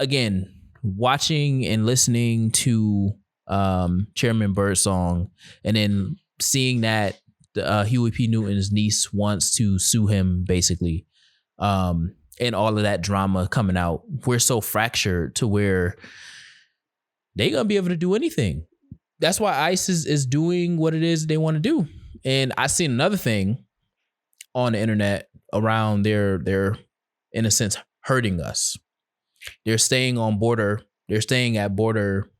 again, watching and listening to Chairman Birdsong, and then seeing that Huey P. Newton's niece wants to sue him, basically, and all of that drama coming out, we're so fractured to where they gonna be able to do anything. That's why ICE is doing what it is they want to do. And I seen another thing on the internet around their in a sense hurting us. They're staying on border. They're staying at border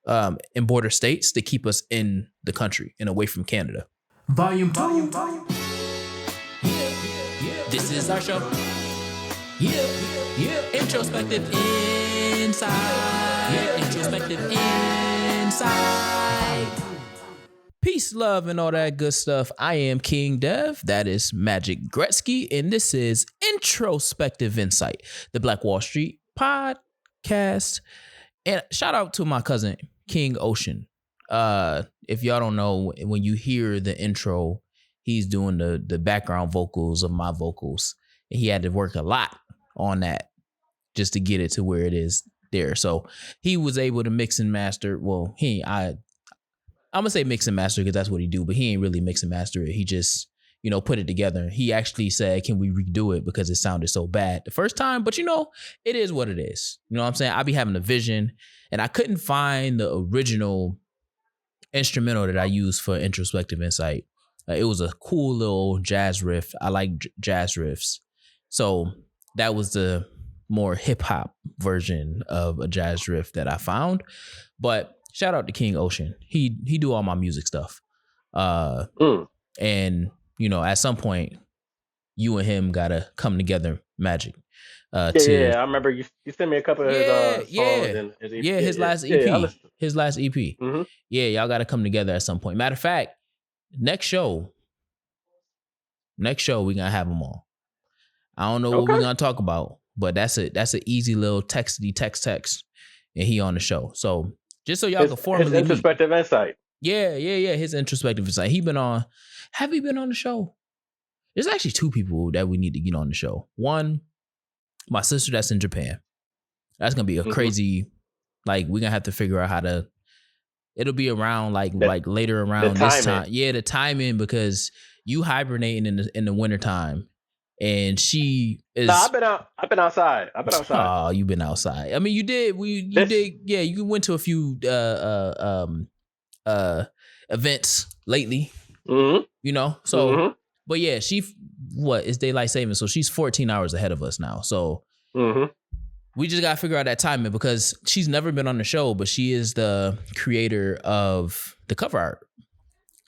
in border states to keep us in the country and away from Canada. Volume 2. This is our show. Introspective Insight. Introspective Insight. Peace, love, and all that good stuff. I am King Dev. That is Magic Gretzky. And this is Introspective Insight, the Black Wall Street podcast. And shout out to my cousin, King Ocean. If y'all don't know, when you hear the intro, he's doing the background vocals of my vocals. And he had to work a lot on that just to get it to where it is there. So he was able to mix and master. Well, I'm going to say mix and master because that's what he do, but he ain't really mix and master it. He just, put it together. He actually said, can we redo it because it sounded so bad the first time? But, it is what it is. You know what I'm saying? I be having a vision and I couldn't find the original instrumental that I used for Introspective Insight. It was a cool little jazz riff. I like jazz riffs. So that was the more hip hop version of a jazz riff that I found. But shout out to King Ocean. He do all my music stuff. And, at some point, you and him got to come together, Magic. I remember you sent me a couple of his songs. And his EP. His last EP. His last EP. Mm-hmm. Yeah, y'all got to come together at some point. Matter of fact, next show, we're going to have them on. I don't know what we're going to talk about, but that's an easy little text, and he on the show. So just so y'all can formally his Introspective Insight. Yeah. His Introspective Insight. Have he been on the show? There's actually two people that we need to get on the show. One, my sister that's in Japan. That's going to be a crazy, we're going to have to figure out it'll be around later around this time. Yeah, the timing, because you hibernating in the wintertime. And she is. No, I've been outside. Oh, you've been outside. I mean, you did. Yeah, you went to a few events lately. Mm-hmm. So, but yeah, it's daylight saving, so she's 14 hours ahead of us now. So, we just gotta figure out that timing because she's never been on the show, but she is the creator of the cover art.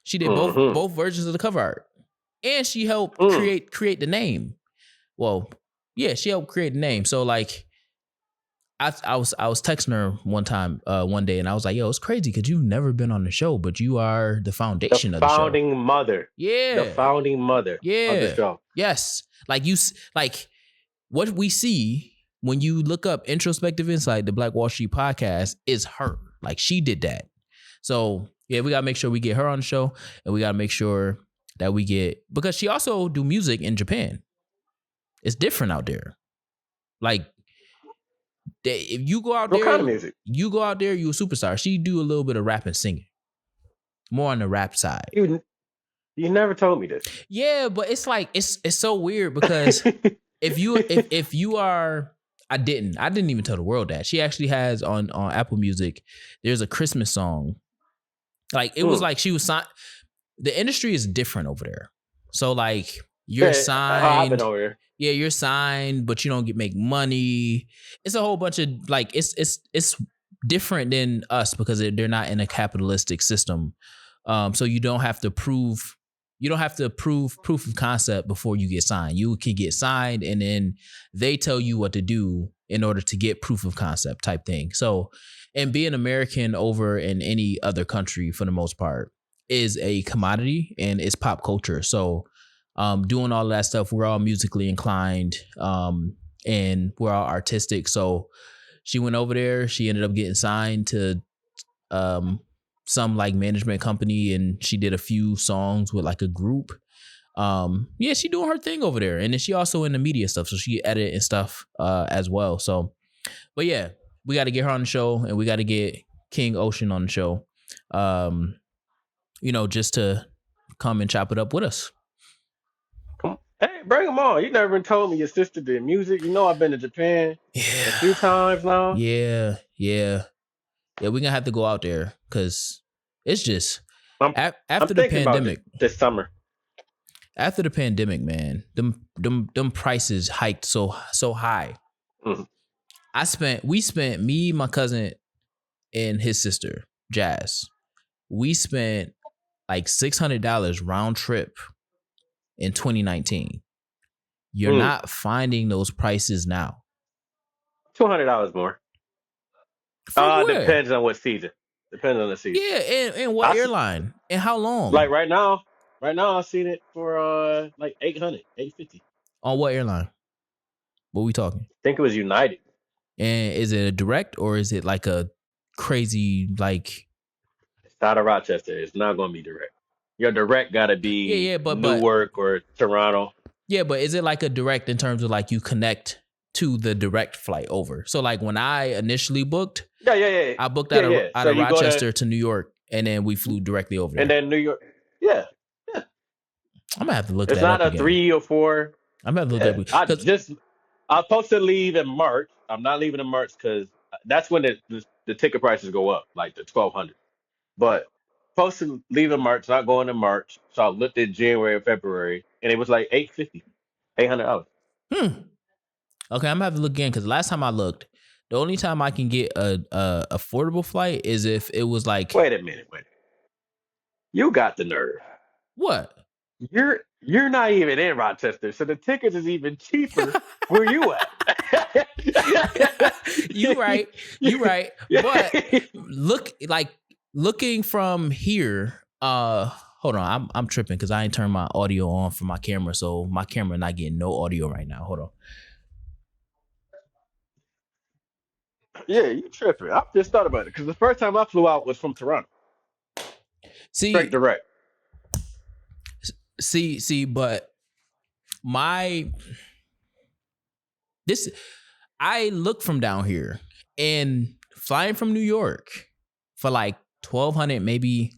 She did both versions of the cover art. And she helped create the name. Well, yeah, she helped create the name. So I was texting her one day, and I was like, "Yo, it's crazy because you've never been on the show, but you are the foundation of the show, founding mother, the founding mother, of the show." Yes, what we see when you look up Introspective Insight, the Black Wall Street podcast, is her. She did that. So yeah, we gotta make sure we get her on the show, and we gotta make sure that we get, because she also do music in Japan. It's different out there. If you go out there, what kind of music? You go out there, you a superstar. She do a little bit of rap and singing, more on the rap side. You never told me this. Yeah, but it's it's so weird because if you are, I didn't even tell the world that she actually has on Apple Music. There's a Christmas song. It was she was signed. The industry is different over there. So you're signed. I've been over here. Yeah, you're signed, but you don't make money. It's a whole bunch of it's different than us because they're not in a capitalistic system. So you don't have to prove proof of concept before you get signed. You can get signed and then they tell you what to do in order to get proof of concept type thing. So, and being American over in any other country for the most part is a commodity and it's pop culture. So doing all of that stuff, we're all musically inclined and we're all artistic. So she went over there. She ended up getting signed to some management company, and she did a few songs with a group. She doing her thing over there. And then she also in the media stuff. So she edit and stuff as well. So But yeah, we got to get her on the show, and we got to get King Ocean on the show. Just to come and chop it up with us. Come on. Hey, bring them on. You never told me your sister did music. You know I've been to Japan a few times now. Yeah. We're gonna have to go out there because it's just after the pandemic. This summer. After the pandemic, man, them prices hiked so high. Mm-hmm. Me, my cousin, and his sister, Jazz, we spent like $600 round trip in 2019. You're not finding those prices now. $200 more. Depends on what season. Depends on the season. Yeah, and what airline and how long? Like right now I've seen it for like $800, $850. On what airline? What we talking? I think it was United. And is it a direct or is it like a crazy like? It's out of Rochester. It's not going to be direct. Your direct got to be Newark or Toronto. Yeah, but is it like a direct in terms of like you connect to the direct flight over? So like when I initially booked, I booked out of Rochester to New York, and then we flew directly over there. And then New York, yeah. I'm gonna have to look. It's not a 3 or 4. I'm gonna have to look at it. I'm supposed to leave in March. I'm not leaving in March because that's when the ticket prices go up, like the $1,200. But supposed to leave in March, not going in March. So I looked at January or February, and it was like $800. Okay, I'm gonna have to look again because last time I looked, the only time I can get a affordable flight is if it was like. Wait a minute. You got the nerve. What? You're not even in Rochester, so the tickets is even cheaper where you at. You right. But looking from here, hold on, I'm tripping because I ain't turned my audio on for my camera, so my camera not getting no audio right now. Hold on. Yeah, you tripping. I just thought about it because the first time I flew out was from Toronto. Straight direct. But I look from down here and flying from New York for like $1,200, maybe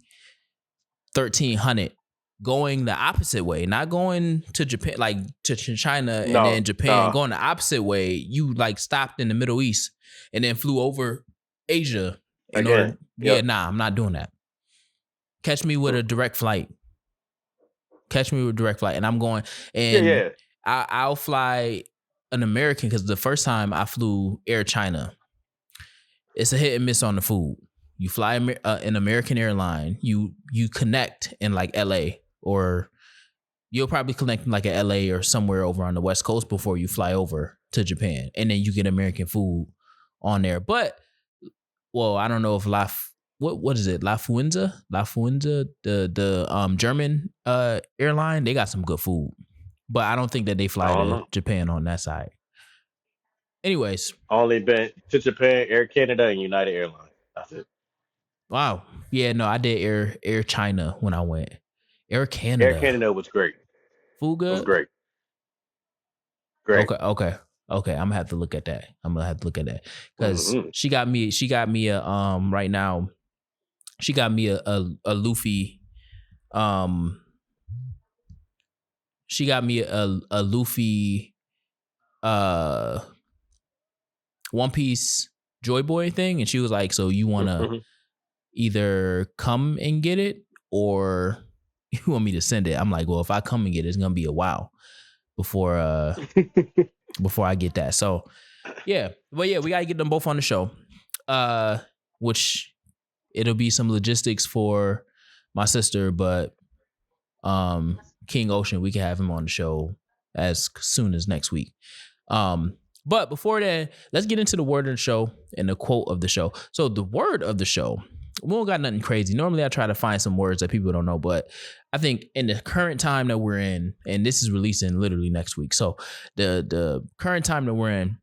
$1,300, going the opposite way, not going to Japan, like to China and then Japan, going the opposite way. You like stopped in the Middle East and then flew over Asia. I'm not doing that. Catch me with a direct flight. And I'm going, and I'll fly an American because the first time I flew Air China, it's a hit and miss on the food. You fly an American airline, you connect in like LA, or you'll probably connect in like a LA or somewhere over on the West Coast before you fly over to Japan, and then you get American food on there. But I don't know if what is it? Lufthansa, the German airline, they got some good food, but I don't think that they fly to Japan on that side. Anyways, only been to Japan, Air Canada, and United Airlines. That's it. Wow. Yeah, no, I did Air China when I went. Air Canada was great. Food good? It was great. Great. Okay. I'm gonna have to look at that. Because she got me a right now. She got me a Luffy. She got me a Luffy One Piece Joy Boy thing, and she was like, "So you wanna either come and get it, or you want me to send it?" I'm like, "Well, if I come and get it, it's gonna be a while before I get that." So yeah, but yeah, we gotta get them both on the show. Which it'll be some logistics for my sister, but King Ocean, we can have him on the show as soon as next week. But before that, let's get into the word of the show and the quote of the show. So the word of the show, we don't got nothing crazy. Normally I try to find some words that people don't know, but I think in the current time that we're in, and this is releasing literally next week. So the current time that we're in,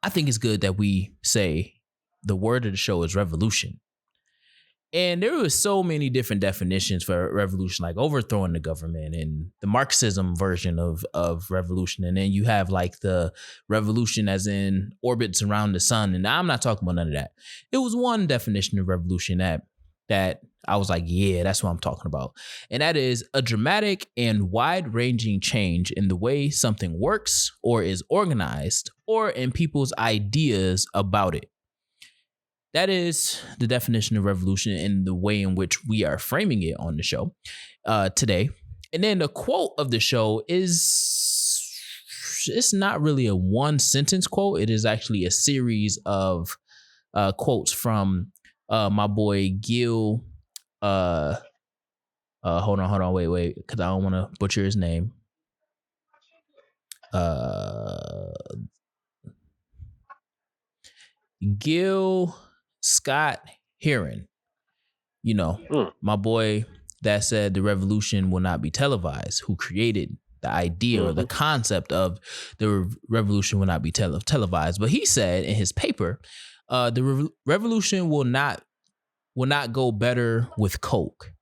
I think it's good that we say the word of the show is revolution. And there was so many different definitions for revolution, like overthrowing the government and the Marxism version of revolution. And then you have like the revolution as in orbits around the sun. And I'm not talking about none of that. It was one definition of revolution that I was like, yeah, that's what I'm talking about. And that is a dramatic and wide-ranging change in the way something works or is organized or in people's ideas about it. That is the definition of revolution in the way in which we are framing it on the show today. And then the quote of the show is, it's not really a one sentence quote. It is actually a series of quotes from my boy Gil. Hold on, wait, because I don't want to butcher his name. Gil Scott Heron, my boy that said the revolution will not be televised, who created the idea or the concept of the revolution will not be televised. But he said in his paper, the revolution will not go better with Coke.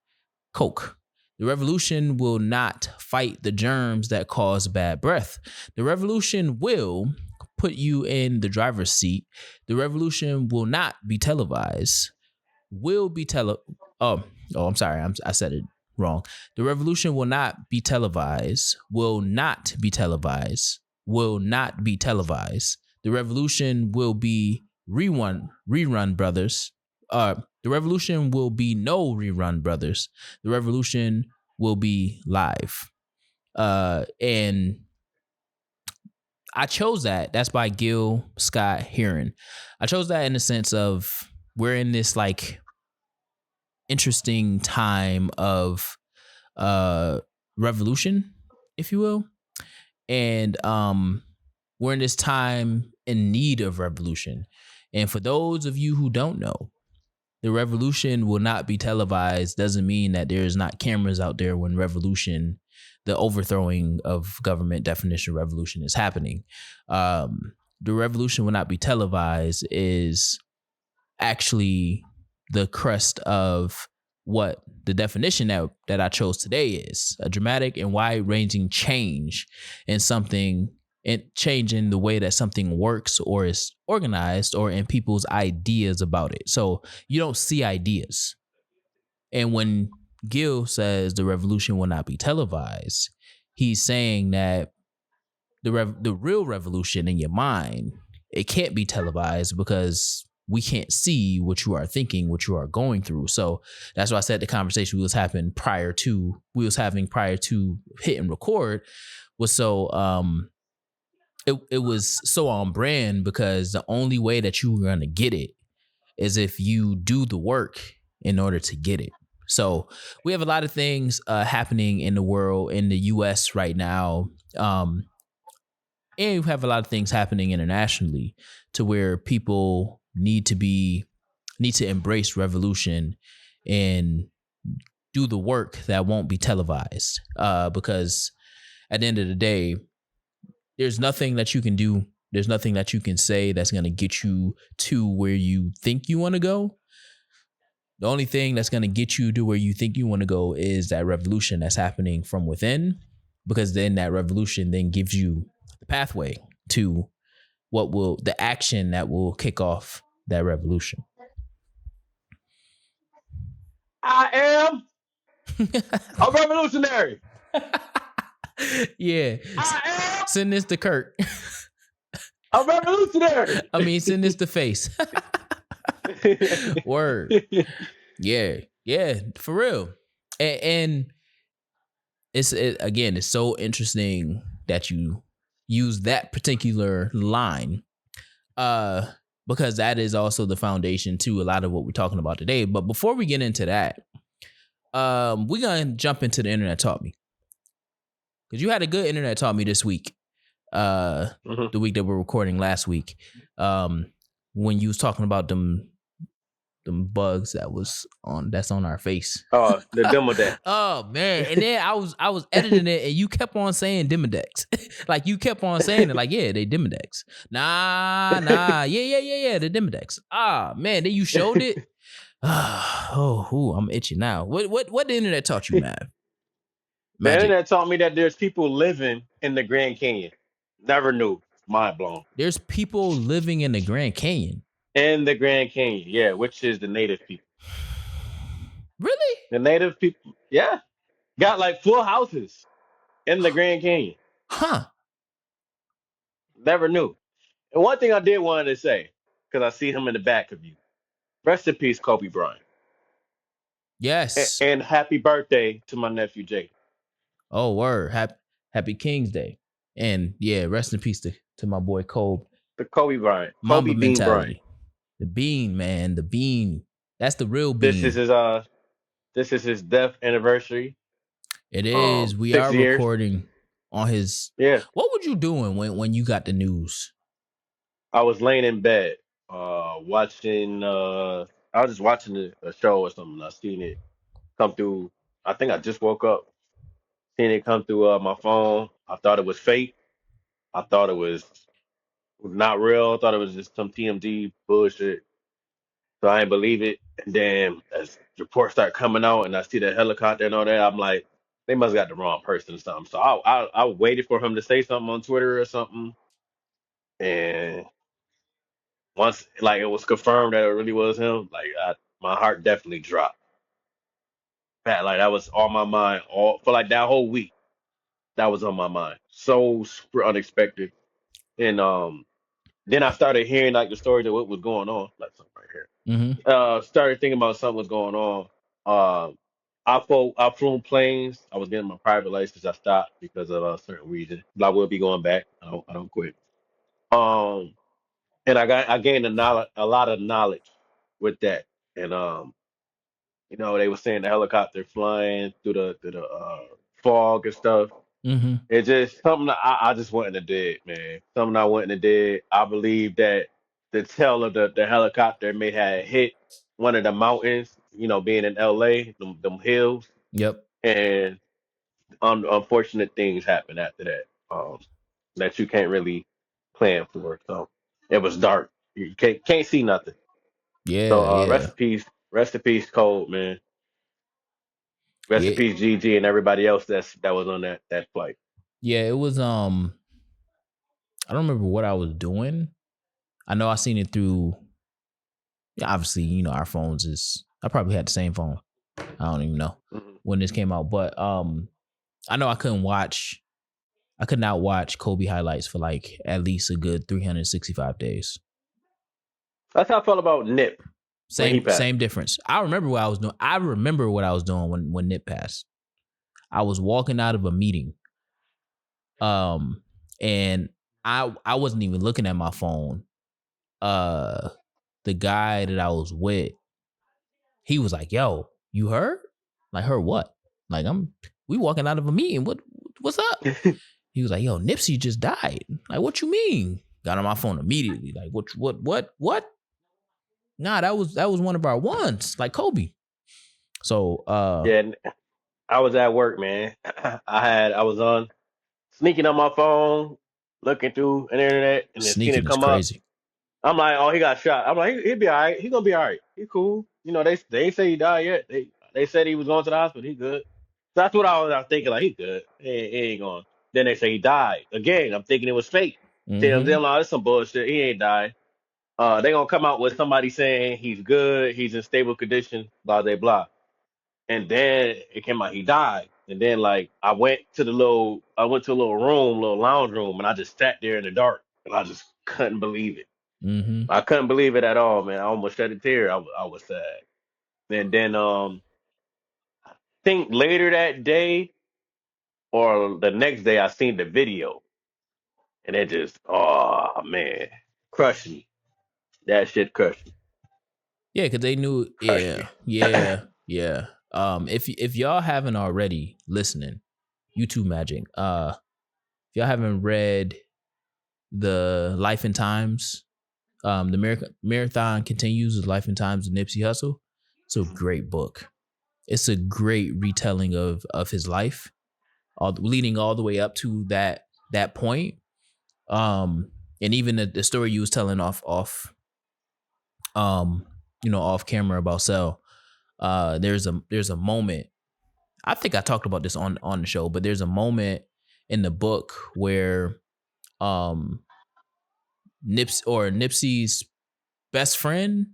The revolution will not fight the germs that cause bad breath. The revolution will put you in the driver's seat. The revolution will not be televised. I'm sorry. I said it wrong. The revolution will not be televised. Will not be televised. Will not be televised. The revolution will be rerun, brothers. The revolution will be no rerun, brothers. The revolution will be live. And I chose that. That's by Gil Scott Heron. I chose that in the sense of we're in this like interesting time of revolution, if you will. And we're in this time in need of revolution. And for those of you who don't know, the revolution will not be televised doesn't mean that there's not cameras out there when revolution, the overthrowing of government definition revolution is happening. The revolution will not be televised is actually the crust of what the definition that I chose today is: a dramatic and wide-ranging change in something, and changing the way that something works or is organized or in people's ideas about it. So you don't see ideas. And when Gil says the revolution will not be televised, he's saying that the real revolution in your mind, it can't be televised because we can't see what you are thinking, what you are going through. So that's why I said the conversation we was having prior to hitting record was so it was so on brand, because the only way that you're going to get it is if you do the work in order to get it. So we have a lot of things happening in the world, in the US right now. And we have a lot of things happening internationally to where people need to embrace revolution and do the work that won't be televised. Because at the end of the day, there's nothing that you can do. There's nothing that you can say that's going to get you to where you think you want to go. The only thing that's going to get you to where you think you want to go is that revolution that's happening from within, because then that revolution then gives you the pathway to the action that will kick off that revolution. I am a revolutionary. Yeah. I am Send this to Kirk. a revolutionary. I mean, send this to Face. Word. Yeah, for real. And it's so interesting that you use that particular line, because that is also the foundation to a lot of what we're talking about today. But before we get into that, we're gonna jump into the internet taught me, because you had a good internet taught me this week. The week that we're recording last week, when you was talking about them bugs that's on our face. Oh, the Demodex. Oh man. And then I was editing it and you kept on saying Demodex. Like you kept on saying it like, yeah, they Demodex. Nah, yeah, the Demodex. Ah man, then you showed it. I'm itching now. What the internet taught you, man? The Magic. internet taught me that there's people living in the Grand Canyon. Never knew. Mind blown. There's people living in the Grand Canyon. In the Grand Canyon, yeah, which is the native people. Really? The native people, yeah, got like full houses in the Grand Canyon. Huh. Never knew. And one thing I did want to say, because I see him in the back of you. Rest in peace, Kobe Bryant. Yes. And happy birthday to my nephew Jake. Oh, word. Happy King's Day. And yeah, rest in peace to my boy Kobe. The Kobe Bryant. Mamba Kobe Bean mentality. Bryant. The bean, man. The bean. That's the real bean. This is his death anniversary. It is. We 6 are years. recording on his. Yeah. What were you doing when you got the news? I was laying in bed, watching. I was just watching a show or something. I seen it come through. I think I just woke up, seen it come through my phone. I thought it was fake. I thought it was not real. I thought it was just some TMZ bullshit. So I didn't believe it. And then as reports start coming out, and I see the helicopter and all that, I'm like, they must have got the wrong person or something. So I waited for him to say something on Twitter or something, and once like it was confirmed that it really was him, like my heart definitely dropped. Pat, like that was on my mind all for like that whole week. That was on my mind. So super unexpected. And then I started hearing like the stories of what was going on. Like something right here. Started thinking about something was going on. I flew planes. I was getting my private license. I stopped because of a certain reason. But I will be going back. I don't quit. Um, and I gained a lot of knowledge with that. And they were saying the helicopter flying through the fog and stuff. Mm-hmm. It's just something that I just went in the dead, man. Something I went in the dead. I believe that the tail of the helicopter may have hit one of the mountains, being in LA, them hills, Yep. and unfortunate things happen after that, that you can't really plan for. So it was dark. You can't see nothing. So Yeah. Yeah. rest in peace, Cold, man. Rest in Yeah. peace, GG, and everybody else that was on that flight. Yeah. It was. I don't remember what I was doing. I know I seen it through. Yeah, obviously, our phones is. I probably had the same phone. I don't even know Mhm. when this came out, but I know I could not watch Kobe highlights for like at least a good 365 days. That's how I felt about Nip when he passed. Same difference. I remember what I was doing. I remember what I was doing when Nip passed. I was walking out of a meeting. And I wasn't even looking at my phone. The guy that I was with, he was like, "Yo, you heard? Like, heard what? Like, we walking out of a meeting. What's up?" He was like, "Yo, Nipsey just died." Like, what you mean? Got on my phone immediately. Like, what? Nah, that was one of our ones, like Kobe. So, Yeah, I was at work, man. I was on sneaking on my phone, looking through an internet, and then seen it sneaking is come up. crazy. I'm like, oh, he got shot. I'm like, he'll be all right. He gonna be all right. He cool. They ain't say he died yet. They said he was going to the hospital. He good. So that's what I was thinking. Like he good. He ain't going. Then they say he died again. I'm thinking it was fake. I'm Mm-hmm. like, that's some bullshit. He ain't died. They gonna come out with somebody saying he's good. He's in stable condition. Blah blah blah. And then it came out he died. And then like I went to a little room, little lounge room, and I just sat there in the dark, and I just couldn't believe it. Mm-hmm. I couldn't believe it at all, man. I almost shed a tear. I was sad. And then think later that day or the next day I seen the video, and it just, oh man, crushed me. That shit crushed me. Yeah, because they knew. Crushed me. Yeah. If y'all haven't already listening, YouTube Magic. If y'all haven't read the Life and Times, the marathon continues with Life and Times of Nipsey Hussle. It's a great book. It's a great retelling of his life, leading all the way up to that point. And even the story you was telling off off camera about Cell. There's a moment. I think I talked about this on the show, but there's a moment in the book where Nipsey's best friend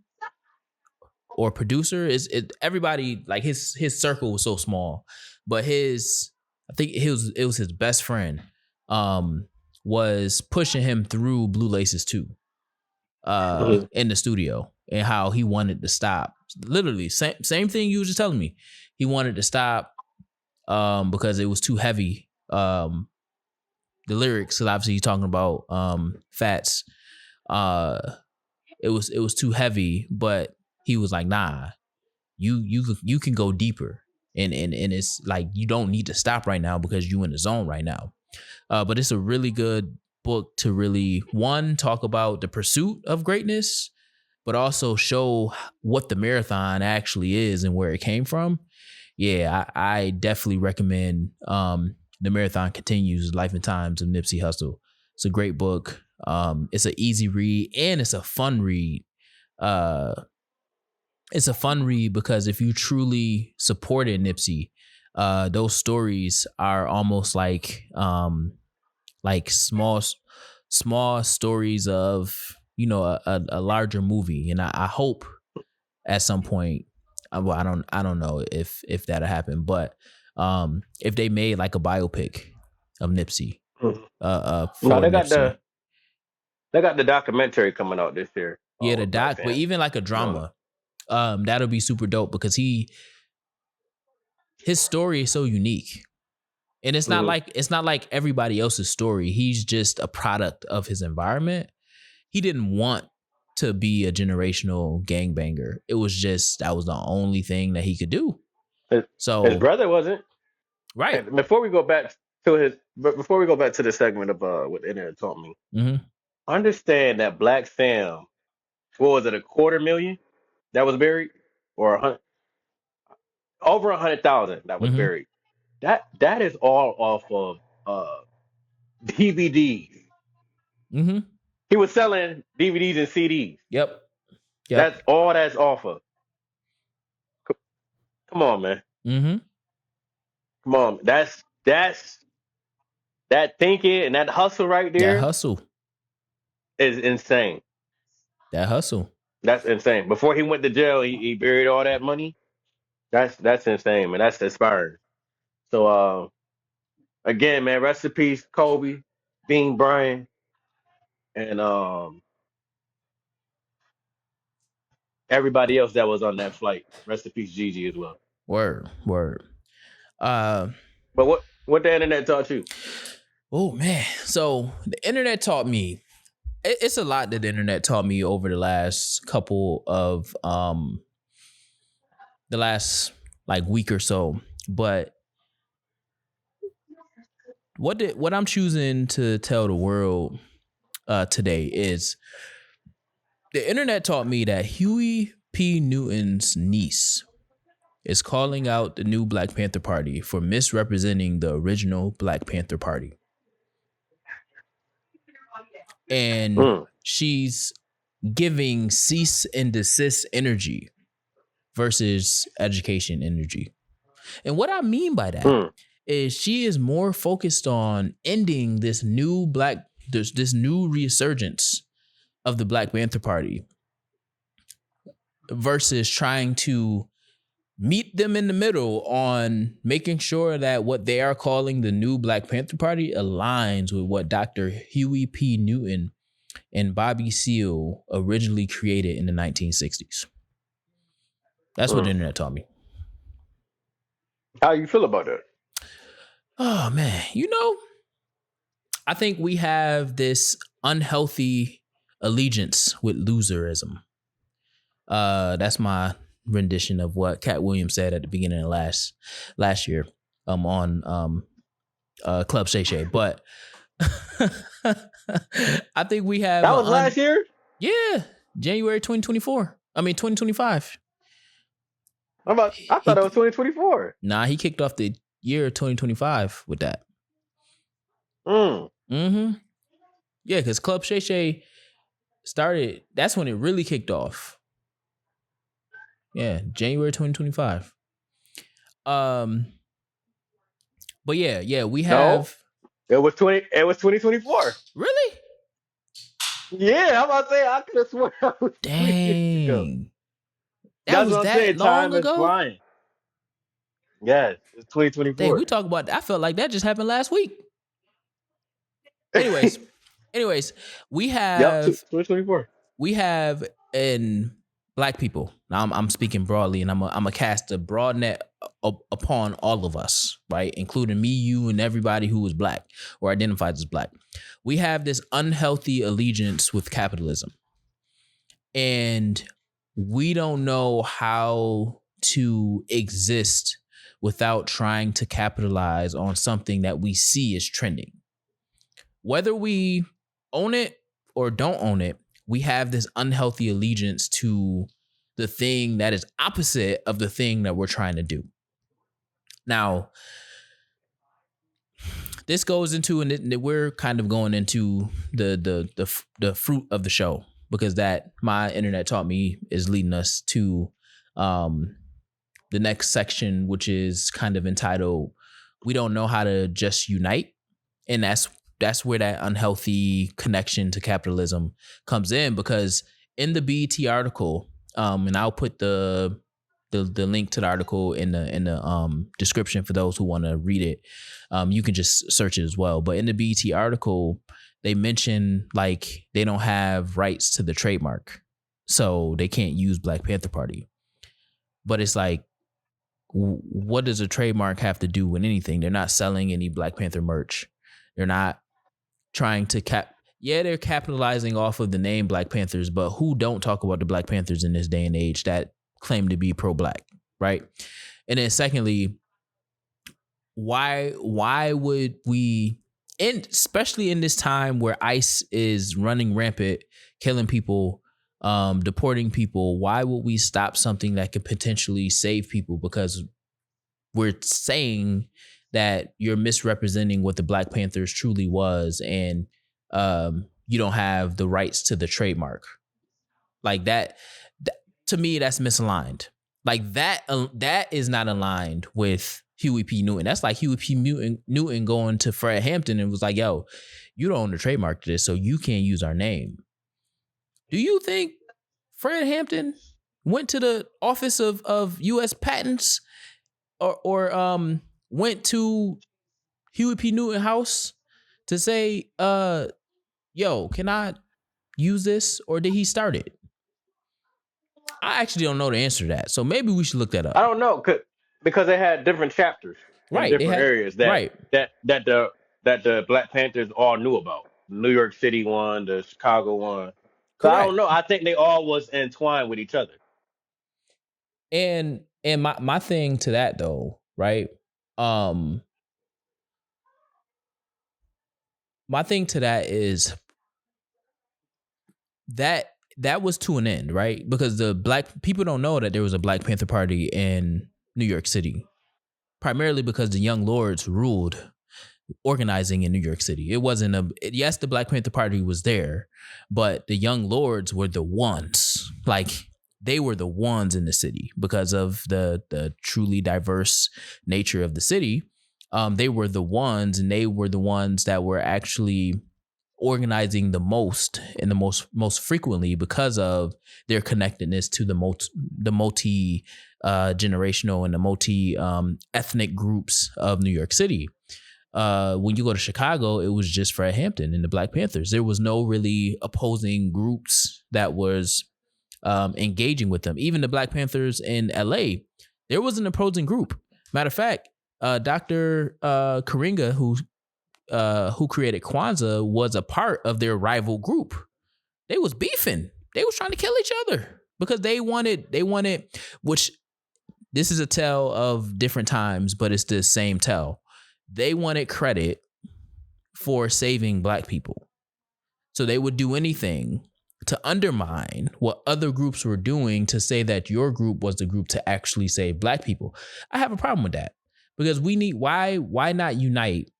or producer everybody, like his circle was so small, but I think it was his best friend was pushing him through Blue Laces 2 in the studio, and how he wanted to stop. Literally same thing you were just telling me. He wanted to stop because it was too heavy. The lyrics, because obviously he's talking about Fats. It was too heavy, but he was like, nah, you can go deeper, and it's like you don't need to stop right now because you in the zone right now. But it's a really good book to really, one, talk about the pursuit of greatness, but also show what the marathon actually is and where it came from. Yeah, I definitely recommend The Marathon Continues, Life and Times of Nipsey Hussle. It's a great book. It's an easy read and it's a fun read. It's a fun read because if you truly supported Nipsey, those stories are almost like small stories of a larger movie. And I hope at some point, well, I don't know if that'll happen, but if they made like a biopic of Nipsey, No, for they got Nipsey. the documentary coming out this year. Yeah, the Black doc, but Panther. even like a drama, that'll be super dope because his story is so unique. And it's not like everybody else's story. He's just a product of his environment. He didn't want to be a generational gangbanger. It was just that was the only thing that he could do. His brother wasn't. Right. And before we go back to the segment of what the internet taught me, understand that Black Sam, what was it, 250,000 that was buried, or over 100,000 that was buried. That is all off of DVDs. He was selling DVDs and CDs. Yep. That's all that's off of. Come on, man. Come on. That's that thinking and that hustle right there. That hustle is insane. That hustle. That's insane. Before he went to jail, he buried all that money. That's insane, man. That's inspiring. So again, man, rest in peace, Kobe, Bean Bryant, and everybody else that was on that flight. Rest in peace, Gigi, as well. Word. But what the internet taught you? Oh man. So the internet taught me, it's a lot that the internet taught me over the last couple of the last like week or so. But what I'm choosing to tell the world today is the internet taught me that Huey P. Newton's niece is calling out the new Black Panther Party for misrepresenting the original Black Panther Party. And she's giving cease and desist energy versus education energy. And what I mean by that is she is more focused on ending this new resurgence of the Black Panther Party versus trying to meet them in the middle on making sure that what they are calling the new Black Panther Party aligns with what Dr. Huey P. Newton and Bobby Seale originally created in the 1960s. That's what the internet taught me. How you feel about that? Oh, man. I think we have this unhealthy allegiance with loserism. That's my rendition of what Cat Williams said at the beginning of last year on Club Shay Shay. But I think we have... That was last year? Yeah. January 2024. I mean, 2025. I thought it was 2024. Nah, he kicked off the year 2025 with that. Yeah, because Club Shay Shay started... That's when it really kicked off. Yeah, January 2025. But yeah, we No, have it was 2024. really. Yeah, I'm about to say I could have sworn that was 2 years ago. Dang, that That's was what I'm that saying. long Time is ago. flying. Yes, it's Dang, we 2024. talk about. I felt like that just happened last week. Anyways, we Yep, have 2024. in Black people. Now I'm speaking broadly, and I'm a cast a broad net upon all of us, right, including me, you, and everybody who is Black or identifies as Black. We have this unhealthy allegiance with capitalism, and we don't know how to exist without trying to capitalize on something that we see is trending. Whether we own it or don't own it, we have this unhealthy allegiance to the thing that is opposite of the thing that we're trying to do. Now, this goes into, and we're kind of going into the fruit of the show, because that my internet taught me is leading us to the next section, which is kind of entitled "We Don't Know How to Just Unite," and that's where that unhealthy connection to capitalism comes in, because in the BET article, and I'll put the link to the article in the description for those who want to read it. You can just search it as well. But in the BET article, they mention like they don't have rights to the trademark, so they can't use Black Panther Party. But it's like, what does a trademark have to do with anything? They're not selling any Black Panther merch. They're not trying to they're capitalizing off of the name Black Panthers, but who don't talk about the Black Panthers in this day and age that claim to be pro-Black, right? And then secondly, why would we, and especially in this time where ICE is running rampant, killing people, deporting people, why would we stop something that could potentially save people? Because we're saying that you're misrepresenting what the Black Panthers truly was, and you don't have the rights to the trademark. Like that to me, that's misaligned. Like that is not aligned with Huey P. Newton. That's like Huey P. Newton going to Fred Hampton and was like, yo, you don't own the trademark to this, so you can't use our name. Do you think Fred Hampton went to the office of U.S. patents or went to Huey P. Newton house to say, yo, can I use this? Or did he start it? I actually don't know the answer to that. So maybe we should look that up. I don't know, because they had different chapters in Right. different areas that the Black Panthers all knew about. New York City one, the Chicago one. So I Correct. don't know. I think they all was entwined with each other. And my thing to that though, right? My thing to that is that was to an end, right? Because the Black people don't know that there was a Black Panther Party in New York City, primarily because the Young Lords ruled organizing in New York City. It wasn't yes, the Black Panther Party was there, but the Young Lords were the ones, like they were the ones in the city because of the truly diverse nature of the city. They were the ones, and they were the ones that were actually organizing the most and the most frequently because of their connectedness to the multi generational and the multi ethnic groups of New York City. When you go to Chicago, it was just Fred Hampton and the Black Panthers. There was no really opposing groups that was engaging with them. Even the Black Panthers in LA, there was an opposing group. Matter of fact, Dr. Karinga, who created Kwanzaa, was a part of their rival group. They was beefing. They was trying to kill each other because they wanted, which this is a tale of different times, but it's the same tale. They wanted credit for saving Black people. So they would do anything to undermine what other groups were doing to say that your group was the group to actually save Black people. I have a problem with that because we need, why not unite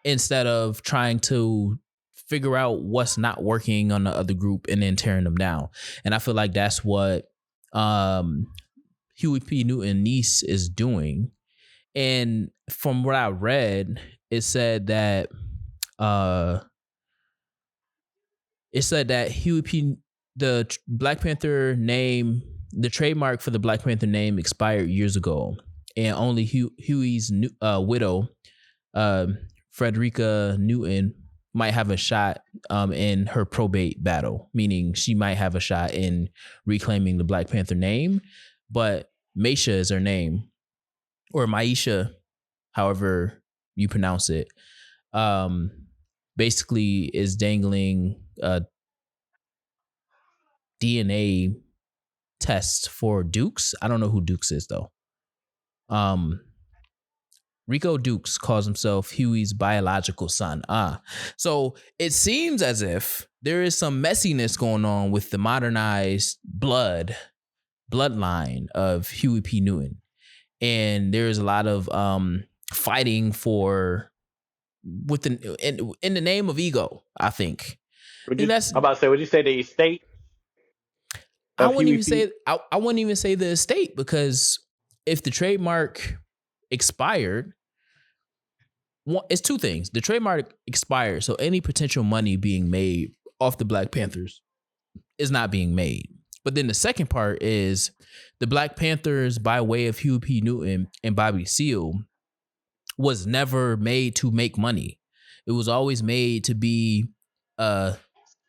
instead of trying to figure out what's not working on the other group and then tearing them down? And I feel like that's what um, Huey P. Newton niece is doing. And from what I read, it said that uh Huey P. Black Panther name, the trademark for the Black Panther name expired years ago, and only Huey's widow, Frederica Newton, might have a shot in her probate battle, meaning she might have a shot in reclaiming the Black Panther name. But Maisha is her name, or Maisha, however you pronounce it. Basically is dangling a DNA test for Dukes. I don't know who Dukes is though. Rico Dukes calls himself Huey's biological son. So it seems as if there is some messiness going on with the modernized bloodline of Huey P. Newton. And there's a lot of fighting for in the name of ego, I think. I'm about to say, would you say the estate? I wouldn't even say I wouldn't even say the estate, because if the trademark expired, it's two things. The trademark expired, so any potential money being made off the Black Panthers is not being made. But then the second part is the Black Panthers, by way of Huey P. Newton and Bobby Seale, was never made to make money. It was always made to be a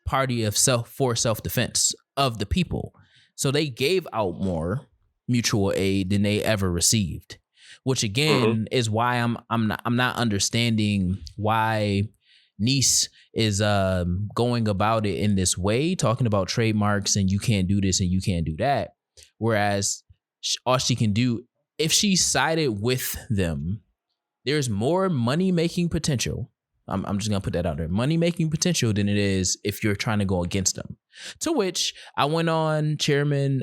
party of self-defense of the people. So they gave out more mutual aid than they ever received, which again is why I'm not understanding why niece is going about it in this way, talking about trademarks and you can't do this and you can't do that. Whereas all she can do, if she sided with them, there's more money making potential. I'm just gonna put that out there. Money making potential than it is if you're trying to go against them. To which I went on Chairman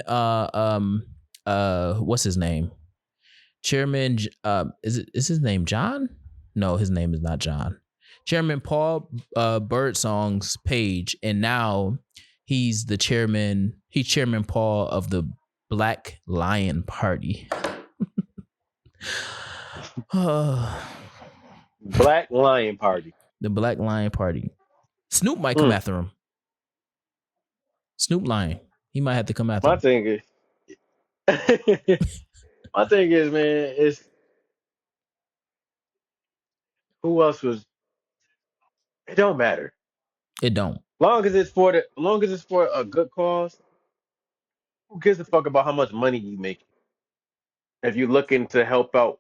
what's his name? Chairman is his name John? No, his name is not John. Chairman Paul Birdsong's page, and now he's the chairman. He's Chairman Paul of the Black Lion Party. Black Lion Party. The Black Lion Party. Snoop might come after him. Snoop Lion. He might have to come after him. My thing is, man, is who else was? It don't matter. It don't. Long as it's for a good cause, who gives a fuck about how much money you make? If you're looking to help out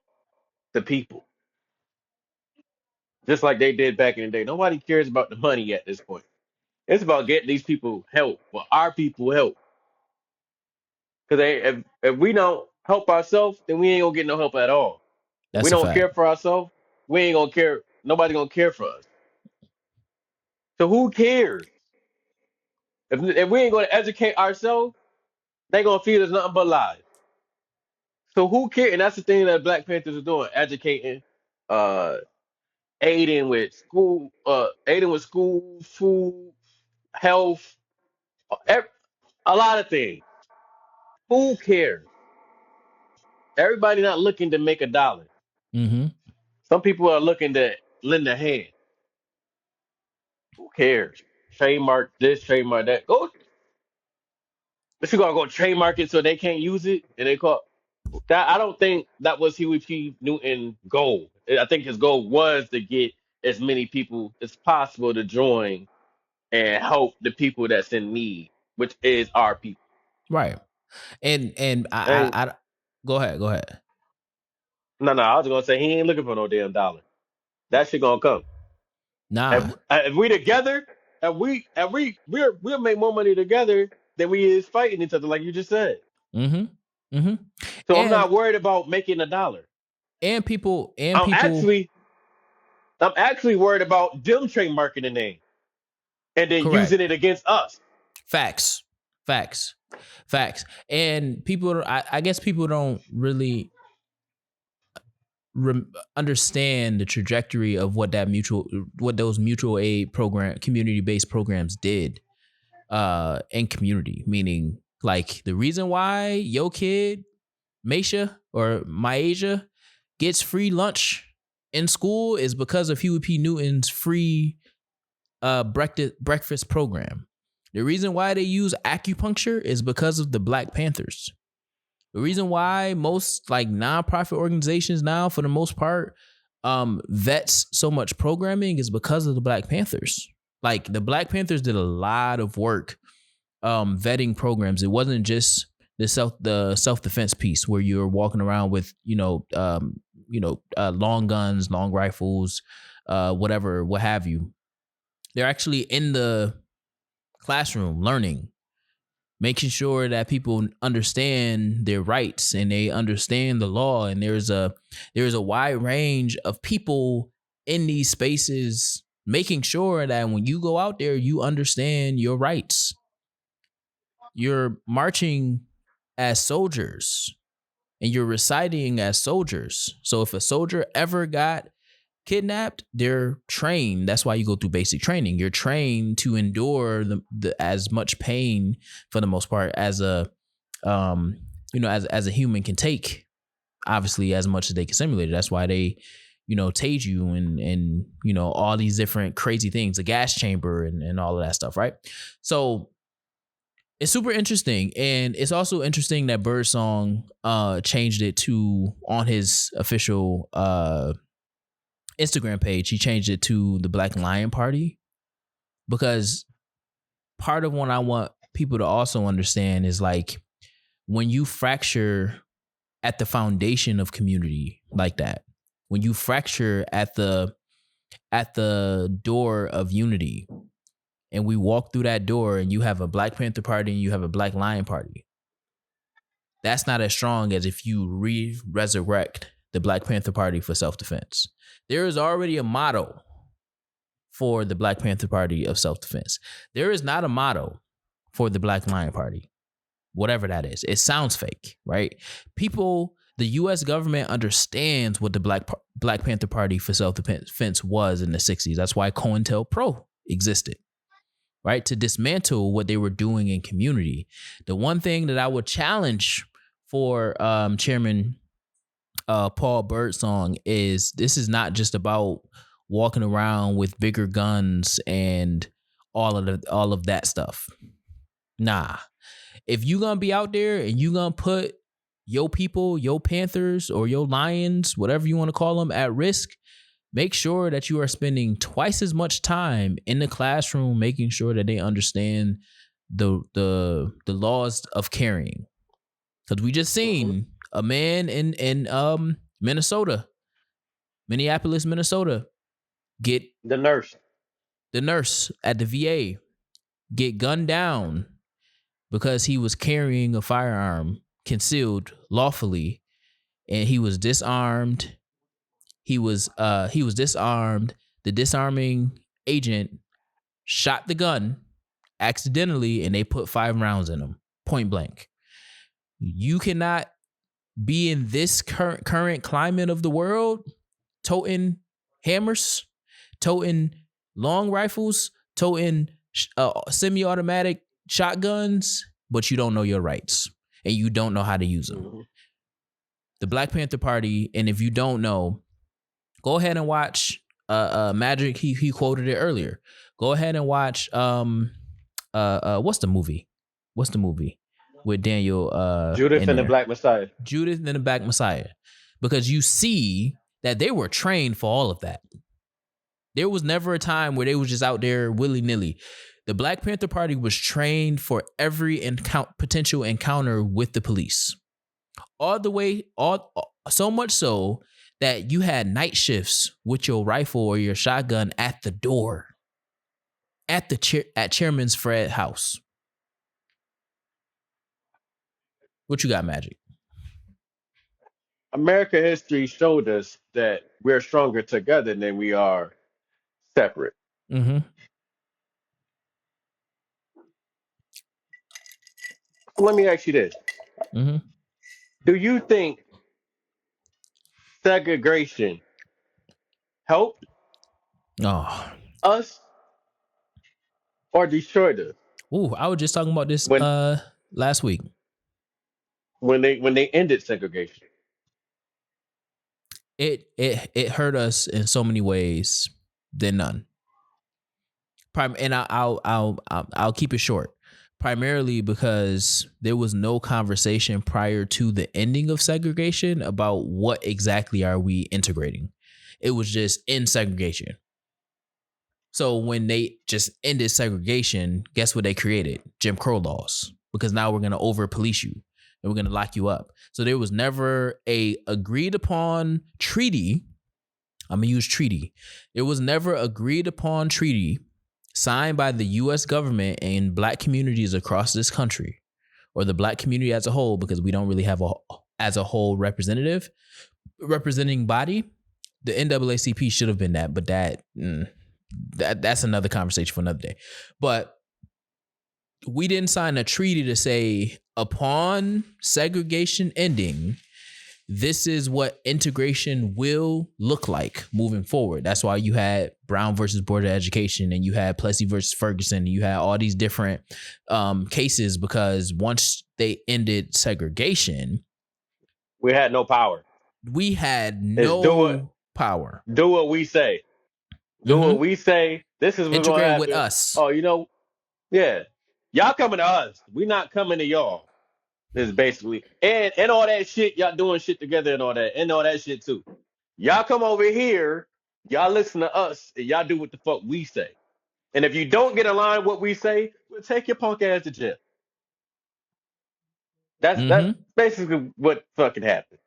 the people, just like they did back in the day, nobody cares about the money at this point. It's about getting these people help, or our people help. Because if we don't help ourselves, then we ain't gonna get no help at all. That's we a don't fact. care for ourselves, we ain't gonna care. Nobody gonna care for us. So who cares? If we ain't gonna educate ourselves, they gonna feed us nothing but lies. So who cares? And that's the thing that Black Panthers are doing: educating, uh, aiding with school, food, health, a lot of things. Who cares? Everybody not looking to make a dollar. Mm-hmm. Some people are looking to lend a hand. Who cares? Trademark this, trademark that. Go. If you gonna go trademark it so they can't use it, and they call that. I don't think that was Huey P. Newton's goal. I think his goal was to get as many people as possible to join and help the people that's in need, which is our people. Right. And And I go ahead. no, I was gonna say he ain't looking for no damn dollar. That shit gonna come. Nah. If we together, we'll make more money together than we is fighting each other, like you just said. Mm-hmm. Mm-hmm. So I'm not worried about making a dollar. And people I'm actually worried about them trademarking the name and then correct. using it against us. Facts. And people, I guess people don't really understand the trajectory of what those mutual aid program, community-based programs did in community, meaning Like the reason why your kid, Maisha or Myasia, gets free lunch in school is because of Huey P. Newton's free breakfast program. The reason why they use acupuncture is because of the Black Panthers. The reason why most like nonprofit organizations now, for the most part, vets so much programming is because of the Black Panthers. Like the Black Panthers did a lot of work vetting programs. It wasn't just the self defense piece where you're walking around with long guns, long rifles, whatever, what have you. They're actually in the classroom learning, making sure that people understand their rights and they understand the law. And there's a wide range of people in these spaces, making sure that when you go out there, you understand your rights. You're marching as soldiers and you're reciting as soldiers. So if a soldier ever got kidnapped, they're trained. That's why you go through basic training. You're trained to endure the as much pain for the most part as a as a human can take. Obviously, as much as they can simulate it. That's why they tase you and all these different crazy things, a gas chamber and all of that stuff, right? So it's super interesting. And it's also interesting that Birdsong changed it to, on his official Instagram page, he changed it to the Black Lion Party, because part of what I want people to also understand is like when you fracture at the foundation of community like that, when you fracture at the door of unity, and we walk through that door and you have a Black Panther Party and you have a Black Lion Party, that's not as strong as if you resurrect the Black Panther Party for self-defense. There is already a motto for the Black Panther Party of self-defense. There is not a motto for the Black Lion Party, whatever that is. It sounds fake, right? People, the U.S. government understands what the Black Panther Party for self-defense was in the 60s. That's why COINTELPRO existed, right? To dismantle what they were doing in community. The one thing that I would challenge for Chairman Paul Birdsong is this is not just about walking around with bigger guns and all of that stuff. Nah. If you gonna be out there and you gonna put your people, your Panthers or your Lions, whatever you want to call them, at risk, make sure that you are spending twice as much time in the classroom making sure that they understand the laws of carrying. Because we just seen a man in Minnesota, Minneapolis, Minnesota, get The nurse at the VA get gunned down because he was carrying a firearm concealed lawfully, and he was disarmed. He was disarmed. The disarming agent shot the gun accidentally, and they put 5 rounds in him, point blank. You cannot be in this current climate of the world toting hammers, toting long rifles, toting semi-automatic shotguns, but you don't know your rights and you don't know how to use them. Mm-hmm. The Black Panther Party, and if you don't know, go ahead and watch Magic. He quoted it earlier. Go ahead and watch what's the movie with Daniel Judith and the Black Messiah. Judith and the Black Messiah. Because you see that they were trained for all of that. There was never a time where they was just out there willy-nilly. The Black Panther Party was trained for every potential encounter with the police. So much so that you had night shifts with your rifle or your shotgun at the door at Chairman's Fred house. What you got, Magic? American history showed us that we're stronger together than we are separate. Mm-hmm. Let me ask you this. Mm-hmm. Do you think segregation helped us or destroyed us? Ooh, I was just talking about this last week. when they ended segregation. It hurt us in so many ways than none. And I'll keep it short. Primarily because there was no conversation prior to the ending of segregation about what exactly are we integrating. It was just in segregation. So when they just ended segregation, guess what they created? Jim Crow laws. Because now we're going to over police you and we're going to lock you up. So there was never a agreed upon treaty. I'm going to use treaty. It was never agreed upon treaty signed by the U.S. government and black communities across this country, or the black community as a whole, because we don't really have as a whole representing body. The NAACP should have been that, but that's another conversation for another day. But we didn't sign a treaty to say upon segregation ending, this is what integration will look like moving forward. That's why you had Brown versus Board of Education, and you had Plessy versus Ferguson, and you had all these different cases, because once they ended segregation, We had no power. we had It's no power. Do what we say. Do what we say. This is what's going to Integrate with happen. us. Oh, yeah. Y'all coming to us. We not coming to y'all. This is basically and all that shit. Y'all doing shit together and all that shit too. Y'all come over here. Y'all listen to us and y'all do what the fuck we say. And if you don't get aligned with what we say, we'll take your punk ass to jail. That's basically what fucking happened.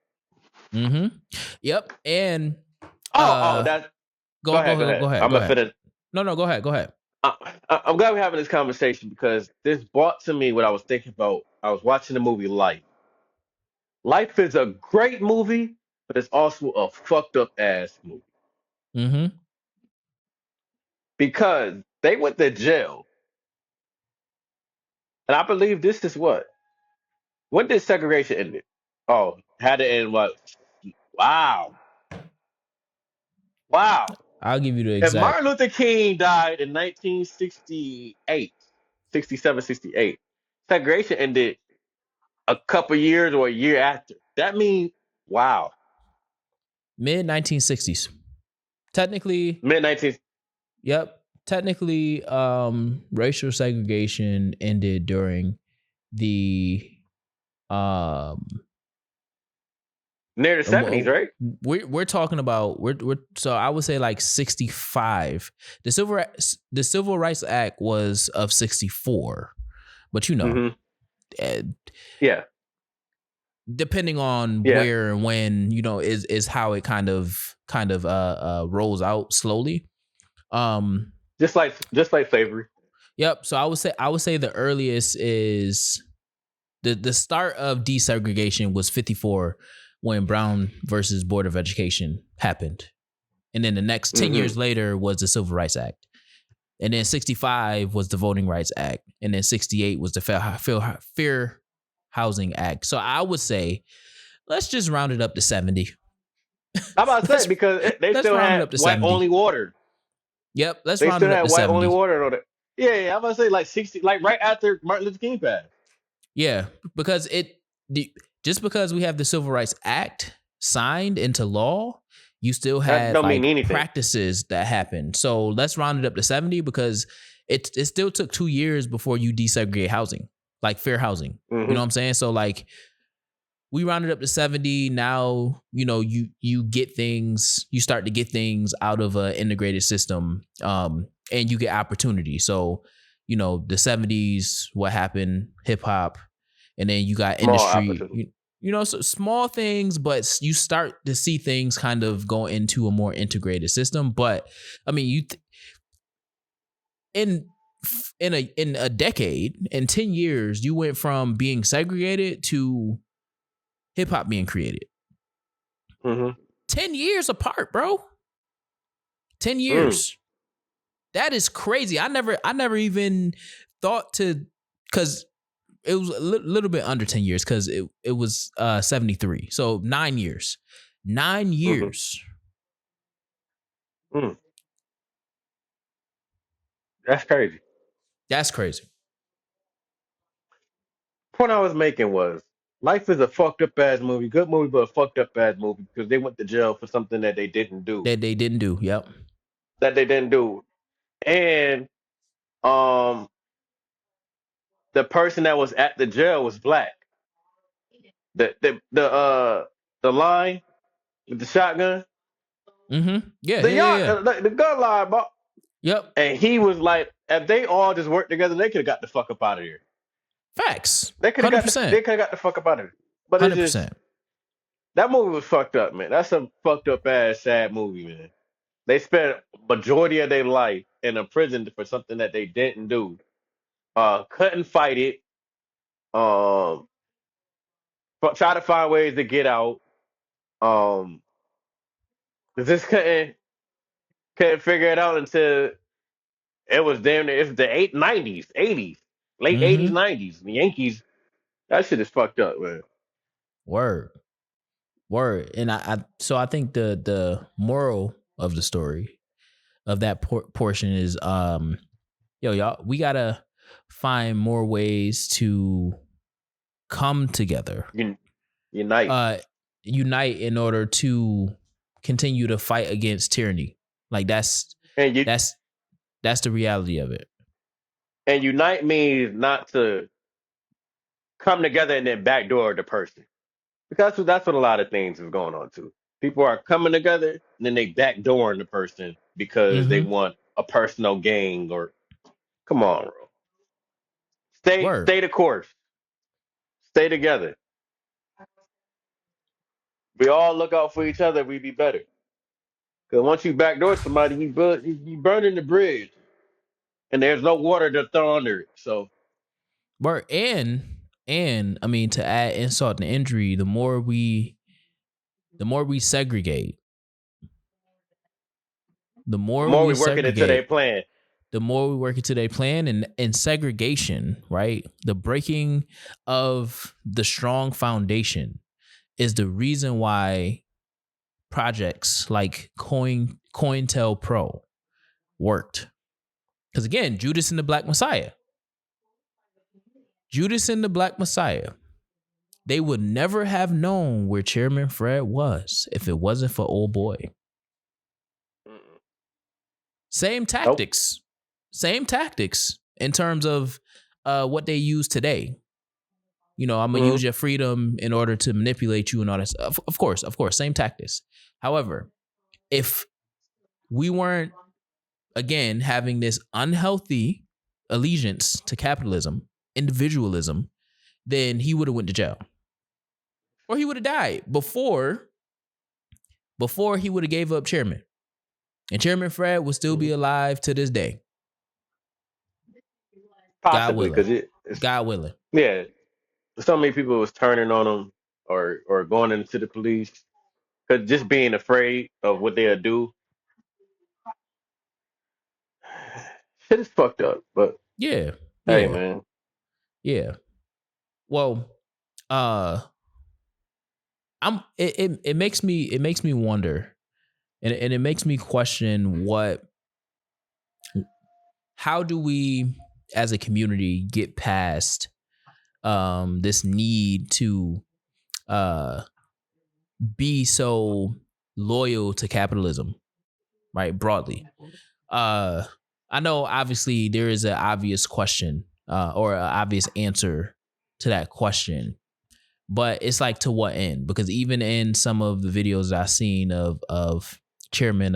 Yep. And that's go ahead. ahead. I'm gonna fit it. No, go ahead. I'm glad we're having this conversation because this brought to me what I was thinking about. I was watching the movie Life. Life is a great movie, but it's also a fucked up ass movie. Because they went to jail. And I believe this is what? When did segregation end? Oh, had to end what? Wow. I'll give you the If exact. Martin Luther King died in 1968, 67, 68, segregation ended a couple years or a year after. That means, wow. Mid 1960s. Technically. Mid 19. Yep. Technically, racial segregation ended during the near the 70s, right? We're talking about so I would say like 65. The Civil Rights Act was of 64, but yeah, depending on where and when, is how it kind of rolls out slowly. Just like slavery. Yep. So I would say the earliest is the start of desegregation was 54 when Brown versus Board of Education happened. And then the next 10 years later was the Civil Rights Act. And then 65 was the Voting Rights Act. And then 68 was the Fair Housing Act. So I would say, let's just round it up to 70. I'm about to say, because they still had white only water. Yep, they still had white only water and all that. Yeah, I'm about to say like 60, like right after Martin Luther King passed. Yeah, because just because we have the Civil Rights Act signed into law, you still had like practices that happened. So let's round it up to 70 because it still took 2 years before you desegregate housing, like fair housing. You know what I'm saying? So like we rounded up to 70. Now, you get things, you start to get things out of an integrated system, and you get opportunity. So, the 70s, what happened, hip hop, and then you got industry, so small things, but you start to see things kind of go into a more integrated system. But I mean, in a decade, in 10 years, you went from being segregated to hip hop being created. 10 years apart, bro. 10 years. That is crazy. I never even thought to, because it was a little bit under 10 years, because it was 73. So 9 years. 9 years. That's crazy. That's crazy. point I was making was life is a fucked up ass movie. Good movie, but a fucked up ass movie because they went to jail for something that they didn't do. That they didn't do. Yep. That they didn't do. And um the person that was at the jail was black. The line with the shotgun, Mm-hmm. Yeah. Yeah. Yeah. the gun line, Yep. and he was like, if they all just worked together, they could have got the fuck up out of here. Facts. They could have got 100%. they could have got the fuck up out of here. But it's just 100%. that movie was fucked up, man. That's a fucked up ass sad movie, man. They spent majority of their life in a prison for something that they didn't do. Couldn't fight it. Um, try to find ways to get out. Um, just couldn't figure it out until it was damn near it's the 90s, 80s, late 80s, Mm-hmm. 90s. The Yankees, that shit is fucked up, man. Word. And I think the moral of the story of that portion is y'all, we gotta find more ways to come together, Unite. Unite in order to continue to fight against tyranny. Like that's And you the reality of it. and unite means not to come together and then backdoor the person. Because that's what a lot of things is going on too. People are coming together and then they backdooring the person because they Mm-hmm. want a personal gain or come on, bro. Word. Stay the course. Stay together. We all look out for each other, we be better. Because once you backdoor somebody, you burning the bridge. And there's no water to throw under it. So Word. And I mean, to add insult to injury, the more we segregate, the the more more we we working into their segregate, plan. the more we work into their plan, and segregation, right? The breaking of the strong foundation is the reason why projects like COINTELPRO worked. Because again, Judas and the Black Messiah. They would never have known where Chairman Fred was if it wasn't for old boy. Mm-mm. Same Nope. tactics in terms of what they use today. You know, I'm gonna Mm-hmm. use your freedom in order to manipulate you and all that stuff. Of course, same tactics. However, if we weren't again having this unhealthy allegiance to capitalism, individualism, then he would have went to jail, or he would have died before he would have gave up chairman, and Chairman Fred would still be alive to this day. God Possibly willing. because it's God willing. yeah. So many people was turning on them or going into the police because just being afraid of what they'll do. Shit is fucked up. But Yeah. hey, Yeah. man, Yeah. Well, it makes me wonder, and it makes me question how do we as a community get past this need to be so loyal to capitalism, right? Broadly. I know obviously there is an obvious question or an obvious answer to that question, but it's like, to what end? Because even in some of the videos I've seen of Chairman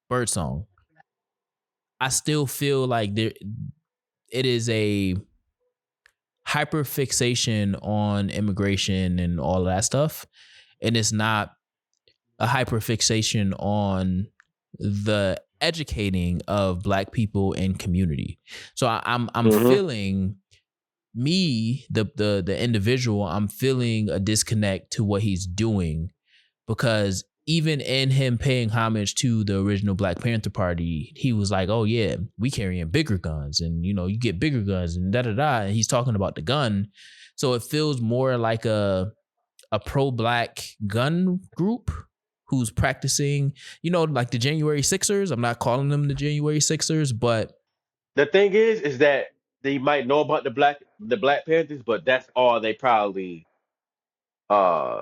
Birdsong, I still feel like it is a hyperfixation on immigration and all of that stuff, and it's not a hyperfixation on the educating of Black people and community. So I'm mm-hmm. feeling the individual. I'm feeling a disconnect to what he's doing, because even in him paying homage to the original Black Panther Party, he was like, "Oh yeah, we carrying bigger guns, and you know, you get bigger guns, and da da da." And he's talking about the gun, so it feels more like a pro-Black gun group who's practicing, you know, like the January Sixers. I'm not calling them the January Sixers, but The thing is that they might know about the Black Panthers, but that's all they probably uh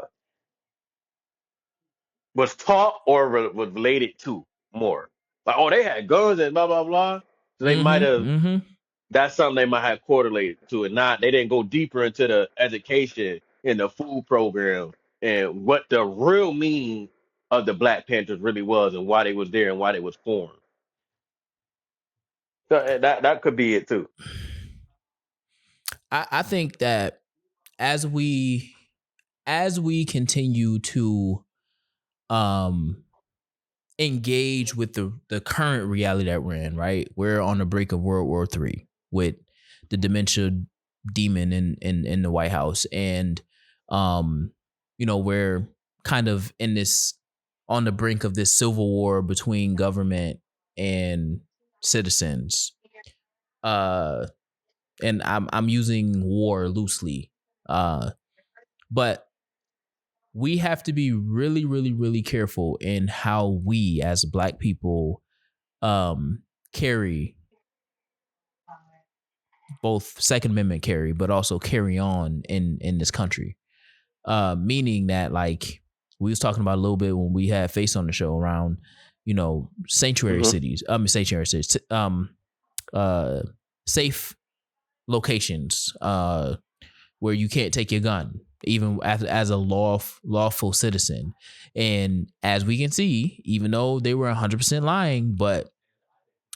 was taught or was related to more. Like, oh, they had guns and blah blah blah. So they might Mm-hmm. have Mm-hmm. that's something they might have correlated to, and not they didn't go deeper into the education in the food program and what the real meaning of the Black Panthers really was and why they was there and why they was formed. So that could be it too. I think that as we continue to um engage with the current reality that we're in, right? We're on the brink of World War III with the dementia demon in the White House, and we're kind of in this on the brink of this civil war between government and citizens. Uh, and I'm using war loosely, but we have to be really, really, really careful in how we as Black people carry both Second Amendment carry, but also carry on in this country. Meaning that, like we was talking about a little bit when we had Face on the show around, sanctuary Hmm. cities, sanctuary cities, safe locations, where you can't take your gun, even as a lawful citizen. And as we can see, even though they were 100% lying, but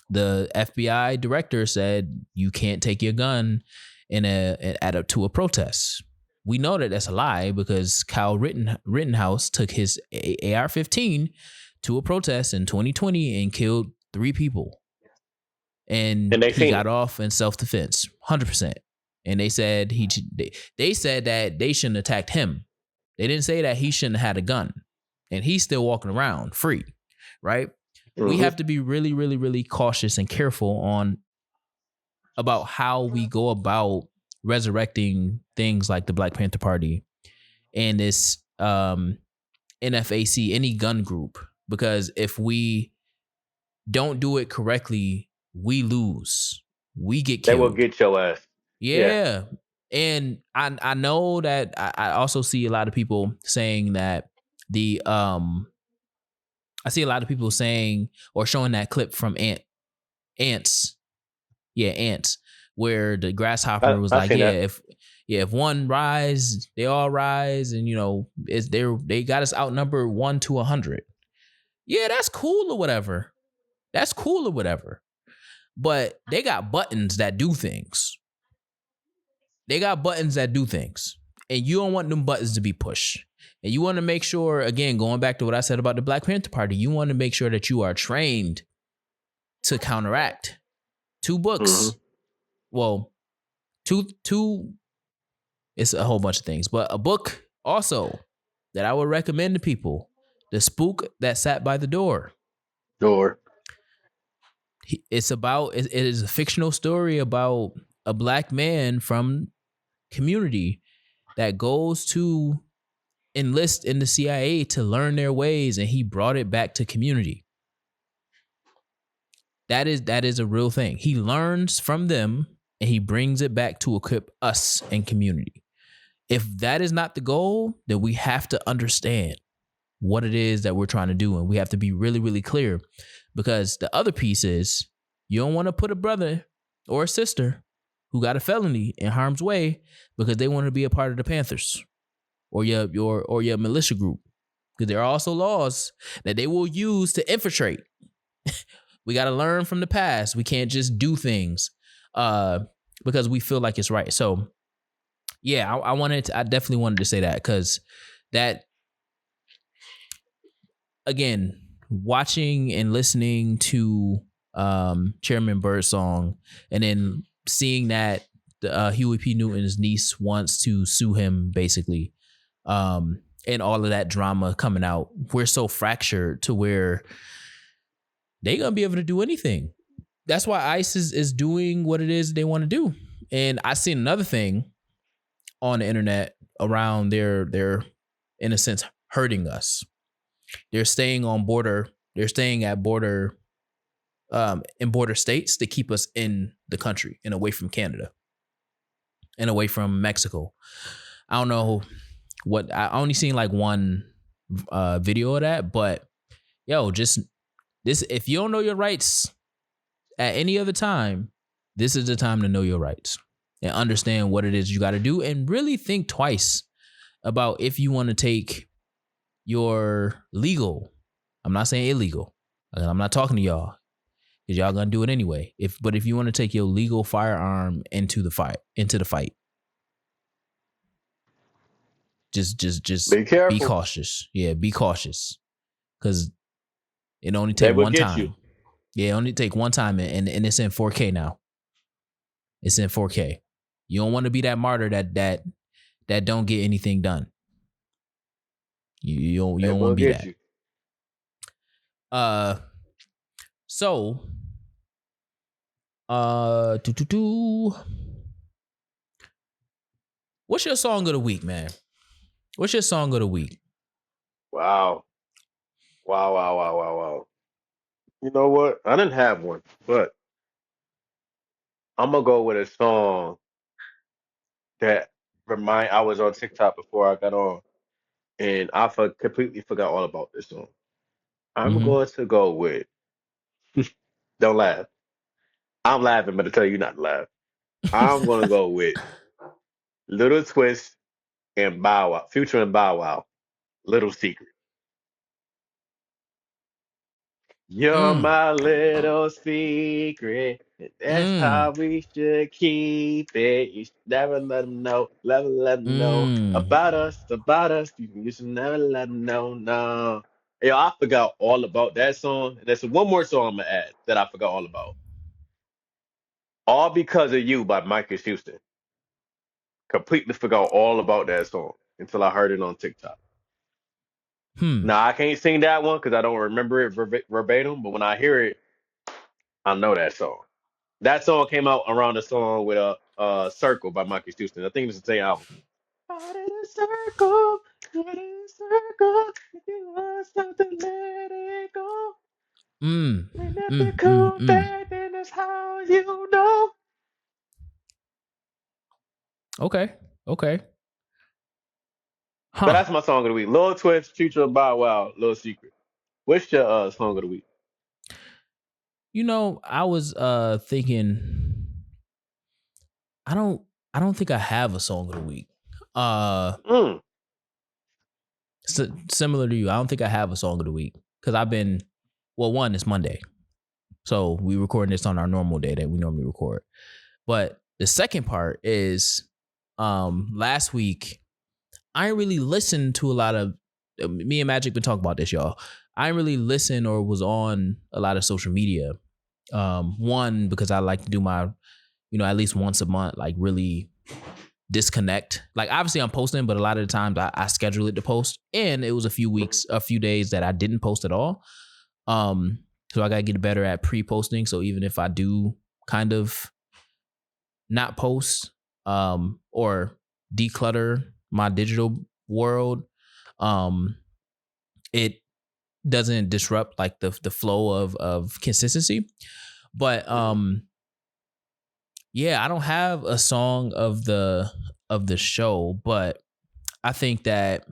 the FBI director said you can't take your gun to a protest. We know that that's a lie because Kyle Rittenhouse took his AR-15 to a protest in 2020 and killed 3 people, and And they he seen got it. off in self-defense, 100%. And they said they said that they shouldn't have attacked him. They didn't say that he shouldn't have had a gun, and he's still walking around free, right? We Hmm. have to be really, really, really cautious and careful about how we go about resurrecting things like the Black Panther Party and this NFAC, any gun group, because if we don't do it correctly, we lose. We get They will killed. get your ass. Yeah. Yeah. And I know that I also see a lot of people saying that the I see a lot of people saying or showing that clip from ants. Yeah, ants, where the grasshopper was I like, seen that. if one rise, they all rise, and it's they got us outnumbered 1 to 100. Yeah, that's cool or whatever. That's cool or whatever. But they got buttons that do things. They got buttons that do things. And you don't want them buttons to be pushed. And you want to make sure, again, going back to what I said about the Black Panther Party, you want to make sure that you are trained to counteract. 2 Hmm. books. Well, two it's a whole bunch of things, but a book also that I would recommend to people, The Spook That Sat by the Door. Sure. It is a fictional story about a Black man from community that goes to enlist in the CIA to learn their ways, and he brought it back to community. That is a real thing. He learns from them and he brings it back to equip us in community. If that is not the goal, then we have to understand what it is that we're trying to do, and we have to be really, really clear, because the other piece is you don't want to put a brother or a sister who got a felony in harm's way because they want to be a part of the Panthers or your militia group, because there are also laws that they will use to infiltrate. We got to learn from the past. We can't just do things because we feel like it's right. So yeah, I definitely wanted to say that, because that, again, watching and listening to Chairman Birdsong, and then seeing that Huey P. Newton's niece wants to sue him, basically, and all of that drama coming out, we're so fractured to where they gonna be able to do anything. That's why ICE is doing what it is they want to do. And I seen another thing on the internet around their in a sense hurting us. They're staying at border in border states to keep us in the country and away from Canada and away from Mexico. I don't know what, I only seen like one video of that, but yo, just this, if you don't know your rights at any other time, this is the time to know your rights and understand what it is you got to do and really think twice about if you want to take your legal, I'm not saying illegal, I'm not talking to y'all because y'all gonna do it anyway. But if you want to take your legal firearm into the fight, just Be be careful. cautious. Yeah, be cautious because it only They take will one get time. you. Yeah, it only take one time, and it's in 4K now. It's in 4K. You don't want to be that martyr that don't get anything done. You They don't want will to be get that. you. So what's your song of the week, man? What's your song of the week? Wow. Wow. You know what? I didn't have one, but I'm gonna go with a song that I was on TikTok before I got on, and completely forgot all about this song. I'm Mm-hmm. going to go with. Don't laugh. I'm laughing, but I tell you not to laugh. I'm gonna go with Little Twist and Bow Wow, Future and Bow Wow, Little Secret. You're Mm. my little secret. And that's Mm. how we should keep it. You should never let them know Mm. about us. You should never let them know, no. Yo, I forgot all about that song. There's one more song I'm gonna add that I forgot all about. All Because of You by Marcus Houston. Completely forgot all about that song until I heard it on TikTok. Hmm. Now I can't sing that one because I don't remember it verbatim, but when I hear it, I know that song. That song came out around the song with a Circle by Marcus Houston. I think it's the same album. Out in a circle, out in a circle. If you want something, let it go. Mm. And if you Mm. Mm. come Mm. back, then that's how you know. Okay. Okay. But Huh. that's my song of the week. Lil Twist, Future Bow Wow, Little Secret. What's your song of the week? You know, I was thinking I don't I don't think I have a song of the week. Uh Mm. Similar to you, I don't think I have a song of the week cuz I've been, well, one, it's Monday. So we recording this on our normal day that we normally record. But the second part is last week I ain't really listened to a lot of, me and Magic been talking about this, y'all. I ain't really listened or was on a lot of social media. One, because I like to do my, at least once a month, like really disconnect. Like obviously I'm posting, but a lot of the times I schedule it to post. And it was a few days that I didn't post at all. So I gotta get better at pre-posting. So even if I do kind of not post, or declutter my digital world, it doesn't disrupt like the flow of consistency. But yeah, I don't have a song of the show, but I think that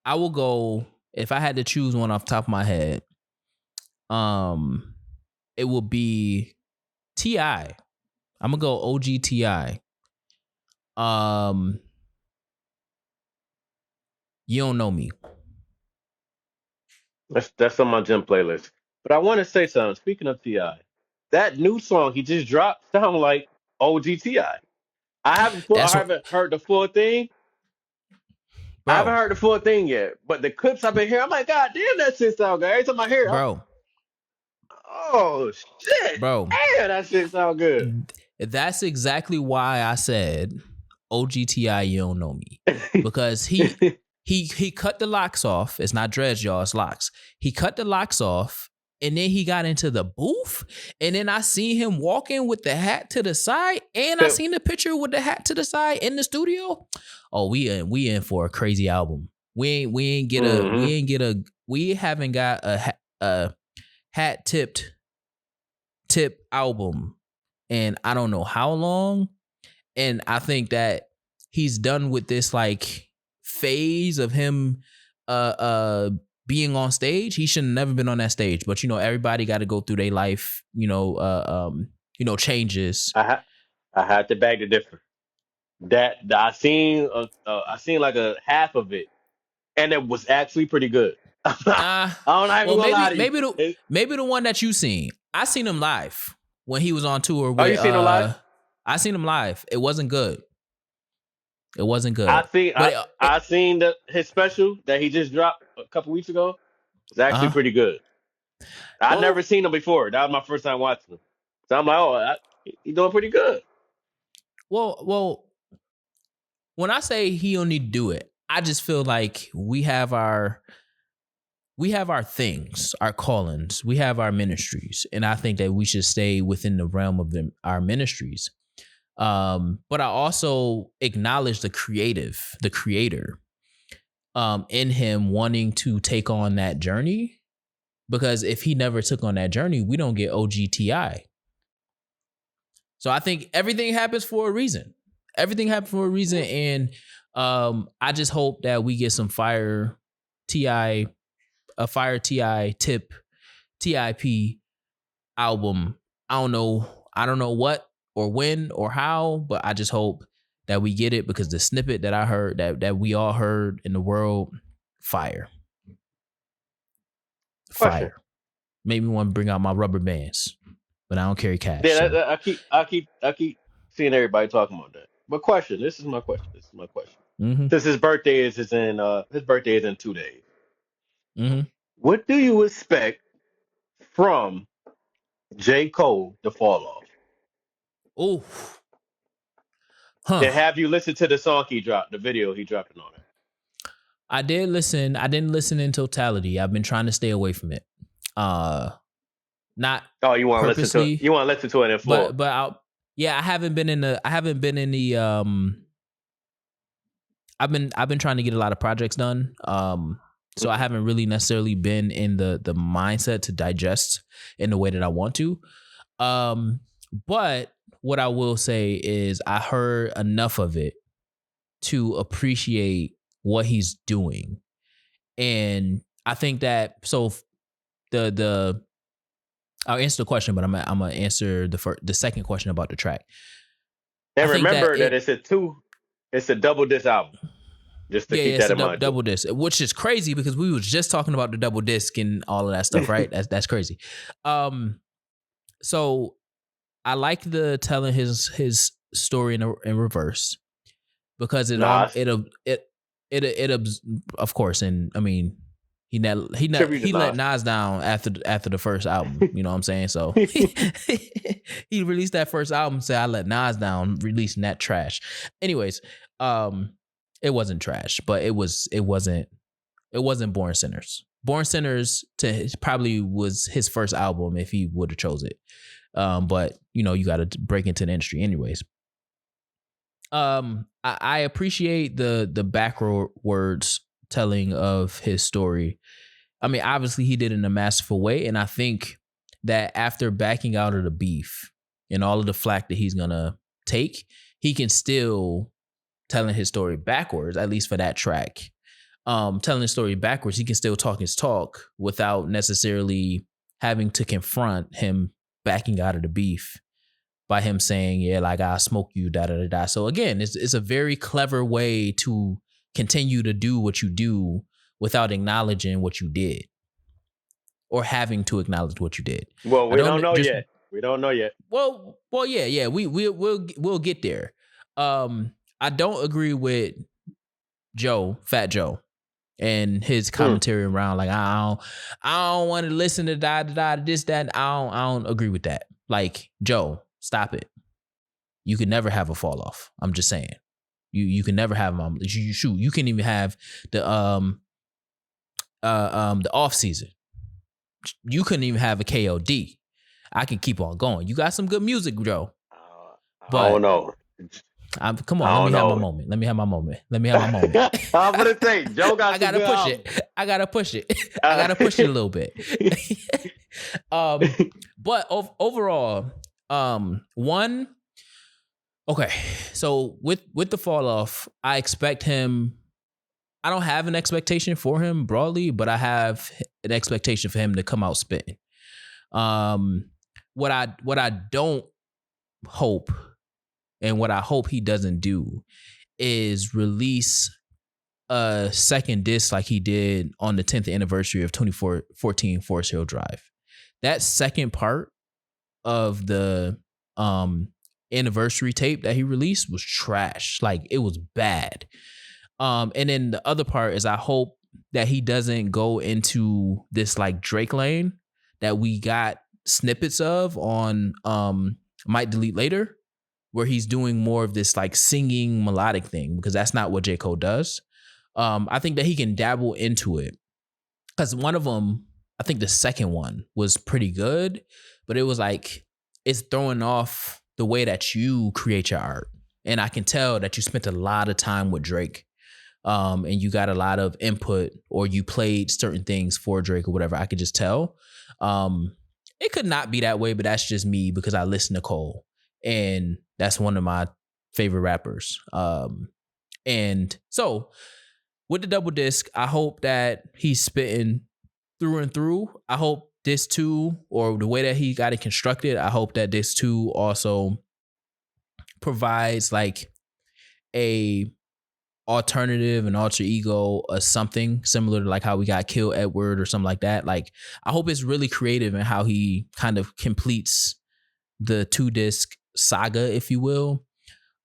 I will go, if I had to choose one off the top of my head, it will be T.I. I'm gonna go OG T.I. You Don't Know Me. That's on my gym playlist. But I want to say something. Speaking of Ti, that new song he just dropped sound like OG Ti. I That's what, haven't heard the full thing. I haven't bro, heard the full thing yet. But the clips I've been hearing, I'm like, God damn, that shit sound good. Every time I hear it, bro, oh shit, bro. damn, that shit sound good. That's exactly why I said OGTI, You Don't Know Me, because he cut the locks off. It's not dreads, y'all. It's locks. He cut the locks off, and then he got into the booth, and then I seen him walking with the hat to the side, and I seen the picture with the hat to the side in the studio. Oh, we in for a crazy album. We haven't got a hat tip album, and I don't know how long. And I think that he's done with this like phase of him being on stage. He should have never been on that stage. But everybody got to go through their life, changes. I had to beg to differ. That I seen like a half of it, and it was actually pretty good. I'm not even gonna lie to you. Maybe the one that you seen. I seen him live when he was on tour with. Oh, you seen him live? I seen him live. It wasn't good. It wasn't good. I seen his special that he just dropped a couple weeks ago. It's actually pretty good. I've never seen him before. That was my first time watching him. So I'm like, he's doing pretty good. Well, when I say he don't need to do it, I just feel like we have our things, our callings, we have our ministries, and I think that we should stay within the realm of our ministries. But I also acknowledge the creator, in him wanting to take on that journey, because if he never took on that journey, we don't get OGTI. So I think everything happens for a reason. And I just hope that we get some fire TI tip TIP album. I don't know what or when or how, but I just hope that we get it, because the snippet that I heard, that we all heard in the world, fire. Made me want to bring out my rubber bands, but I don't carry cash. Yeah, so. I keep seeing everybody talking about that. But this is my question. Mm-hmm. Since his birthday is in 2 days. Mm-hmm. What do you expect from J. Cole to fall off? Oh, and have you listened to the song he dropped, the video he dropped, and all that? I did listen. I didn't listen in totality. I've been trying to stay away from it. Not. Oh, you want to listen to it? You want to listen to it in full? But I haven't been in the. I've been trying to get a lot of projects done. So I haven't really necessarily been in the mindset to digest in the way that I want to. But what I will say is I heard enough of it to appreciate what he's doing. And I think that, so I'll answer the question, but I'm gonna answer the second question about the track. And remember that it's a double disc album. Just to keep that in mind. Double disc, which is crazy because we was just talking about the double disc and all of that stuff, right? That's crazy. So I like the telling his story in reverse, because it of course, and I mean he let Nas down after the first album, you know what I'm saying? So he released that first album, said I let Nas down, releasing that trash. Anyways, it wasn't trash, but it wasn't Born Sinners. Born Sinners probably was his first album if he would have chose it. But you got to break into the industry anyways. I appreciate the backwards telling of his story. I mean, obviously he did it in a masterful way, and I think that after backing out of the beef and all of the flack that he's gonna take, he can still telling his story backwards, at least for that track. Telling his story backwards, he can still talk his talk without necessarily having to confront him backing out of the beef by him saying, yeah, like I'll smoke you, da da da da. So again, it's a very clever way to continue to do what you do without acknowledging what you did, or having to acknowledge what you did. Well, we don't know yet. We don't know yet. Well, yeah. We'll get there. I don't agree with Fat Joe, and his commentary around like I don't want to listen to this that. I don't agree with that. Like, Joe, stop it. You can never have a fall off. I'm just saying. You can never have them. You can even have the off season. You couldn't even have a KOD. I can keep on going. You got some good music, Joe. I don't know. Come on, I let don't me have my know. moment. Let me have my moment. Let me have my moment. I'm gonna say Joe got I some gotta good push albums. it. I gotta push it. I Uh, gotta push it a little bit. But overall, one. Okay, so with the fall off, I expect him. I don't have an expectation for him broadly, but I have an expectation for him to come out spitting. Um, what I don't hope, and what I hope he doesn't do, is release a second disc like he did on the 10th anniversary of 2014 Forest Hill Drive. That second part of the um anniversary tape that he released was trash. Like, it was bad. And then the other part is, I hope that he doesn't go into this like Drake lane that we got snippets of on Might Delete Later, where he's doing more of this like singing melodic thing, because that's not what J. Cole does. I think that he can dabble into it, because one of them, I think the second one was pretty good, but it was like, it's throwing off the way that you create your art. And I can tell that you spent a lot of time with Drake, and you got a lot of input, or you played certain things for Drake or whatever. I could just tell. It could not be that way, but that's just me, because I listen to Cole, and that's one of my favorite rappers. And so with the double disc, I hope that he's spitting through and through. I hope this too, or the way that he got it constructed, I hope that this too also provides like a alternative and alter ego, or something similar to like how we got Kill Edward or something like that. Like, I hope it's really creative in how he kind of completes the 2-disc saga, if you will.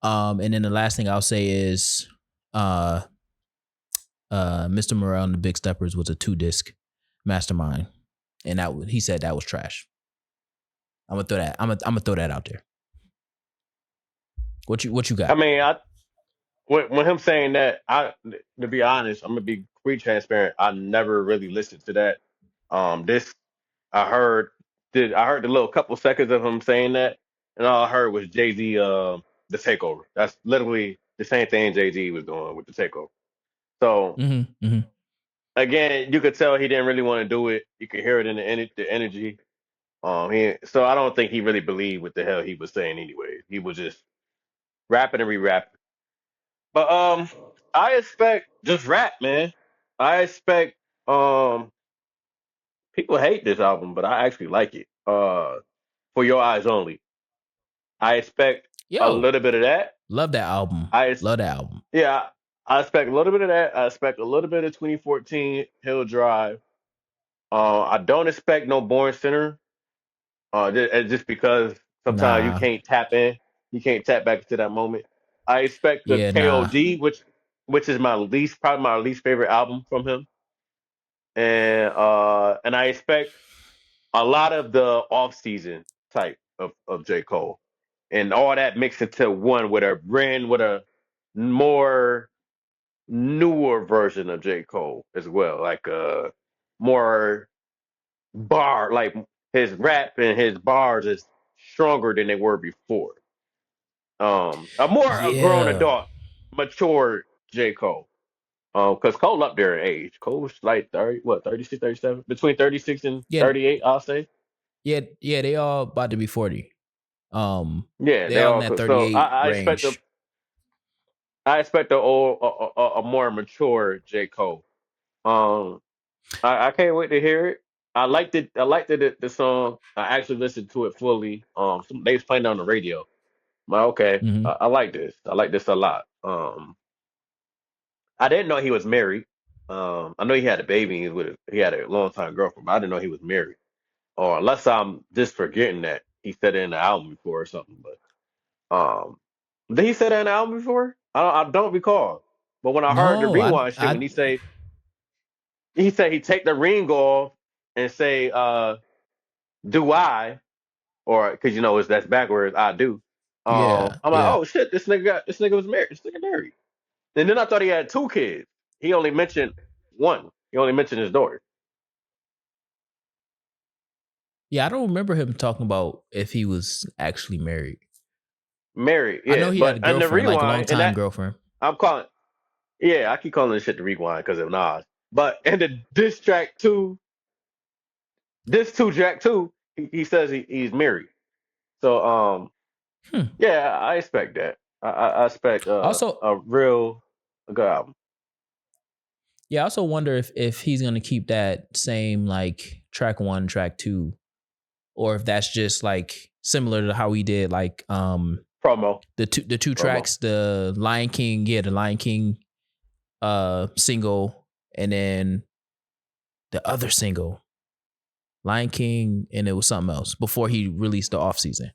And then the last thing I'll say is Mr. Morale and the Big Steppers was a 2-disc mastermind, and he said that was trash. I'm gonna throw that. I'm gonna throw that out there. What you I got? mean, when him saying that, to be honest, I'm gonna be pretty transparent. I never really listened to that. This I heard I heard the little couple seconds of him saying that, and all I heard was Jay Z, the takeover. That's literally the same thing Jay Z was doing with the takeover. So Mm-hmm. Mm-hmm. again, you could tell he didn't really want to do it. You could hear it in the energy. So I don't think he really believed what the hell he was saying anyway. He was just rapping and re-rapping. But I expect just rap, man. I expect um people hate this album, but I actually like it. For Your Eyes Only. I expect a Yo, little bit of that. love that album. I ex- Love that album. yeah, I expect a little bit of that. I expect a little bit of 2014 Hill Drive. I don't expect no Born Center. Just because sometimes you Nah. can't tap in, you can't tap back into that moment. I expect the Yeah. Nah. KOD, which is probably my least favorite album from him, and I expect a lot of the off season type of J Cole, and all that mixed into one with a more newer version of J Cole as well, like more bar, like his rap and his bars is stronger than they were before. A more a grown Yeah. adult, mature J Cole. Because Cole up there in age. Cole's like 30, what, 36, 37? Between 36 and Yeah. 38, I'll say. Yeah. Yeah. They all about to be 40. Yeah, They they all in all that could. So 38 range. I expect a more mature J Cole. Um, I can't wait to hear it. I liked it. I liked the song. I actually listened to it fully. They was playing it on the radio. I'm like, okay, Mm-hmm. I like this. I like this a lot. I didn't know he was married. I know he had a baby he had a long time girlfriend, but I didn't know he was married. Or unless I'm just forgetting that he said it in the album before or something. But did he say that in the album before? I don't recall. But when I heard the No, rewind shit, when he said he take the ring off and say, "Do I?" or because that's backwards. I do. yeah, I'm like, yeah. oh shit, this nigga was married. This nigga married. And then I thought he had two kids. He only mentioned one. He only mentioned his daughter. Yeah, I don't remember him talking about if he was actually married. married. I know Yeah, he had a but and the girlfriend, like a long rewind and time that girlfriend. I'm calling. Yeah, I keep calling this shit the rewind because of Nas. But and the diss track two, this two track two, he says he's married. So Hmm. yeah, I expect that. I expect Also, a real good album. yeah, I also wonder if he's gonna keep that same like track one, track two, or if that's just like similar to how he did like Promo, the two promo. tracks, the Lion King, the Lion King single, and then the other single, Lion King, and it was something else before he released the off season.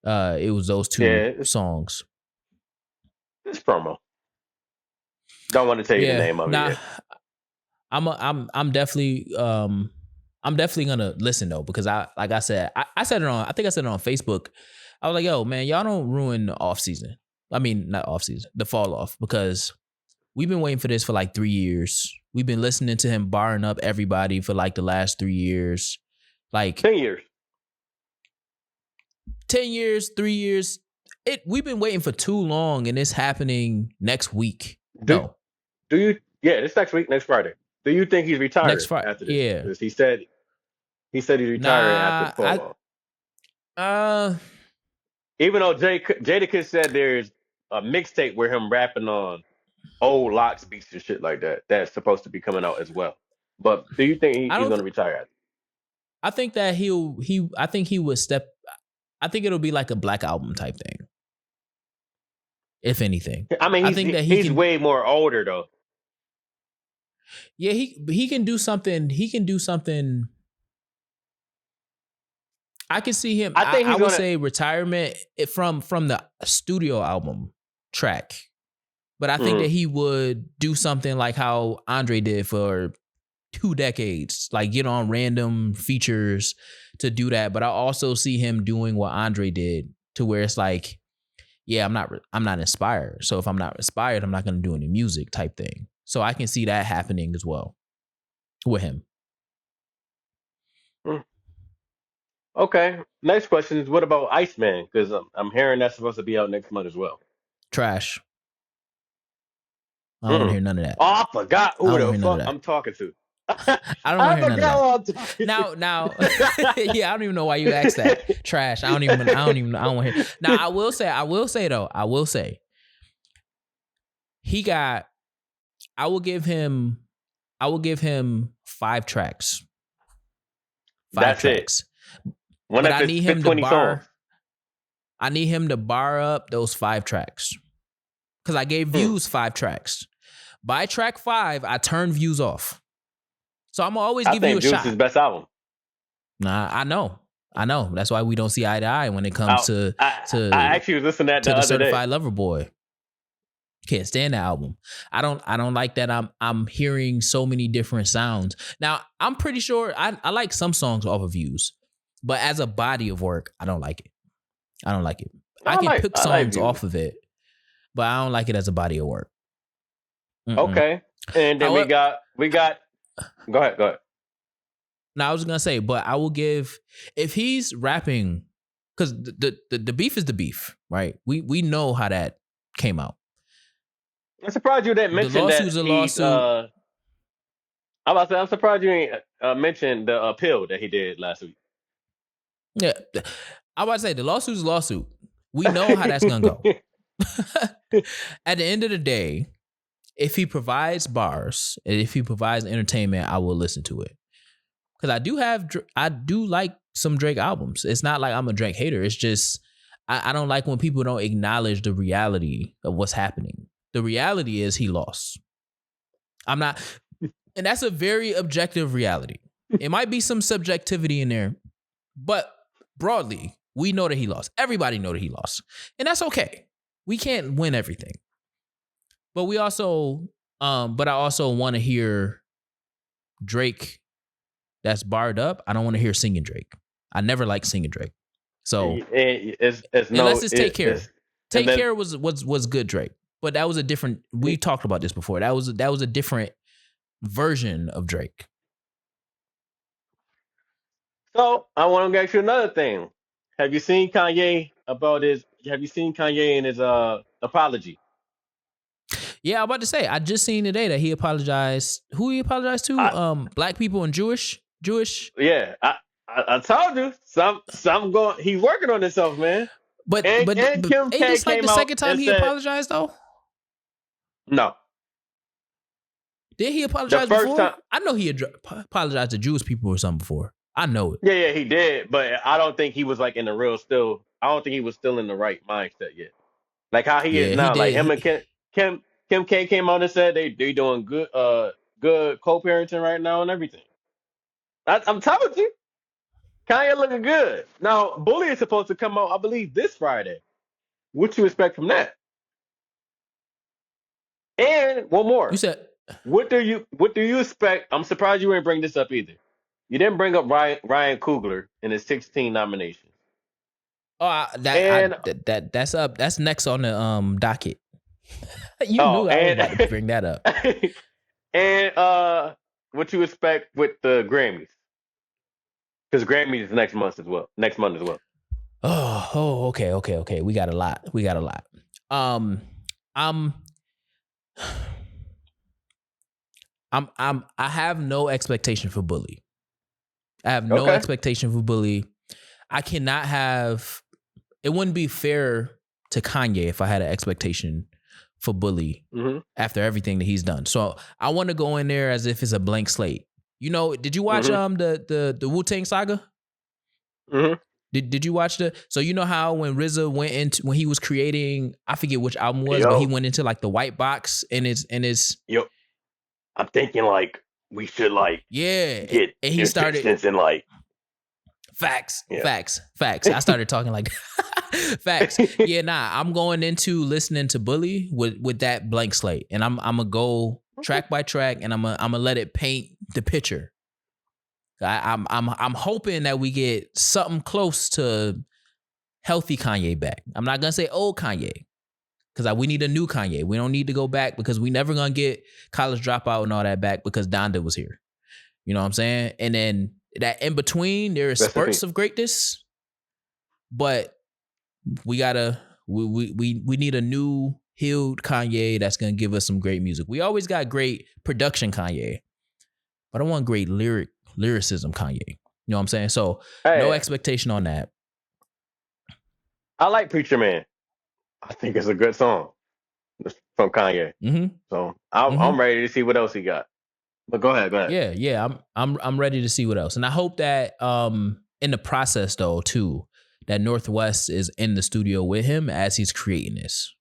It was those two Yeah, songs. it's promo. Don't want to tell you the Yeah, name of it nah, yet. I'm definitely gonna listen though, because like I said, I said it on, I think I said it on Facebook. I was like, yo, man, y'all don't ruin the off season. I mean, not off season, the fall off, because we've been waiting for this for like 3 years. We've been listening to him barring up everybody for like the last 3 years. Like 10 years. 10 years, 3 years. We've been waiting for too long, and it's happening next week. Do No, do you? Yeah, this next week, next Friday. Do you think he's next retiring Friday. after this? Yeah. Because he said he's retiring after Nah, the fall off. uh Even though Jadakiss said there's a mixtape where him rapping on old Locks beats and shit like that that's supposed to be coming out as well. But do you think I he's don't going to retire after? I think that I think he would step. I think it'll be like a Black Album type thing, if anything. I mean, I think that he he's can. way more older though. Yeah, he can do something. He can do something. I can see him. I think I he's would gonna. say retirement from the studio album track, but I think that Mhm. he would do something like how Andre did for 2 decades, like get on random features to do that. But I also see him doing what Andre did, to where it's like, yeah, I'm not inspired. So if I'm not inspired, I'm not going to do any music type thing. So I can see that happening as well with him. Mm. Okay. Next question is what about Iceman? Because I'm hearing that's supposed to be out next month as well. Trash. I don't want to Mm. hear none of that. Oh, I forgot I who don't want the to hear none of fuck that. I'm talking to. I don't I want to hear none of forgot that. who I'm talking Now, to. yeah, I don't even know why you asked that. Trash. I don't want to hear. Now, I will say, he got, I will give him 5 tracks. Five That's it. tracks. One But of I his need him to 20 songs. bar up those 5 tracks. Because I gave Hmm. Views 5 tracks. By track 5, I turn Views off. So I'm gonna always I give you think a Juice is shot. best album. Nah, I know. That's why we don't see eye to eye when it comes I, to I actually was listening to that the the other day. Certified Lover Boy. Can't stand the album. I don't like that I'm hearing so many different sounds. Now, I'm pretty sure I like some songs off of Views, but as a body of work, I don't like it. I can pick I like songs Views. off of it, but I don't like it as a body of work. Mm-mm. Okay. And then we got go ahead. Now I was gonna say, but I will give, if he's rapping, because the beef is the beef, right? We know how that came out. I'm surprised you didn't The mention lawsuit's that a he's lawsuit. I'm surprised you ain't mentioned the appeal that he did last week. Yeah, I about to say the lawsuit's a lawsuit. We know how that's gonna go. At the end of the day, if he provides bars and if he provides entertainment, I will listen to it. Because I do like some Drake albums. It's not like I'm a Drake hater. It's just I don't like when people don't acknowledge the reality of what's happening. The reality is he lost. I'm not, and that's a very objective reality. It might be some subjectivity in there, but broadly, we know that he lost. Everybody know that he lost. And that's okay. We can't win everything. But we also, but I also want to hear Drake that's barred up. I don't want to hear singing Drake. I never liked singing Drake. So it's unless it's Take Care. Take then, Care was good Drake. But that was a different, we talked about this before. That was a different version of Drake. So I want to ask you another thing. Have you seen Kanye about his have you seen Kanye in his apology? Yeah, I'm about to say. I just seen today that he apologized. Who he apologized to? I, Black people and Jewish. yeah, I told you some going. He's working on himself, man. But And but and but Kim ain't K this like the came out second time and he said apologized though? no. Did he The apologize first before? time, I know he apologized to Jewish people or something before. I know it. yeah, he did, but I don't think he was like in the real still. I don't think he was still in the right mindset yet. Like how he is Yeah, he now. Like did. him and Kim Kim K came out and said they doing good co-parenting right now and everything. I'm telling you, Kanye looking good. Now, Bully is supposed to come out, I believe, this Friday. What you expect from that? And one You more. said, What do you expect? I'm surprised you didn't bring this up either. You didn't bring up Ryan Coogler in his 16 nominations. "Oh, And that's up. That's next on the docket." You oh, knew I was and about to bring that up. and what you expect with the Grammys? Because Grammys is next month as well. Next month as well. Okay. We got a lot. Um, I'm, I have no expectation for Bully. I have no Okay. expectation for Bully. I cannot have. It wouldn't be fair to Kanye if I had an expectation for Bully Mm-hmm. after everything that he's done. So I want to go in there as if it's a blank slate. You know, did you watch Mm-hmm. the Wu-Tang Saga? Mm-hmm. Did you watch so you know how when RZA went into when he was creating, I forget which album it was, but he Yo, went into like the white box in his yo, I'm thinking like we should like yeah, get and he started musicians and like facts. yeah. I started talking like facts. Yeah, nah, I'm going into listening to Bully with that blank slate, and I'm gonna go track by track, and I'm gonna let it paint the picture. I'm hoping that we get something close to healthy Kanye back. I'm not gonna say old Kanye because we need a new Kanye. We don't need to go back because we never gonna get College Dropout and all that back because Donda was here. You know what I'm saying? And then that in between, there is Rest in peace. spurts of greatness, but we gotta we need a new healed Kanye that's gonna give us some great music. We always got great production Kanye, but I want great lyricism Kanye. You know what I'm saying? So no Hey, expectation on that. I like Preacher Man. I think it's a good song from Kanye. Mm-hmm. So I'm ready to see what else he got. But go ahead, go ahead. Yeah. I'm ready to see what else. And I hope that in the process though, too, that Northwest is in the studio with him as he's creating this.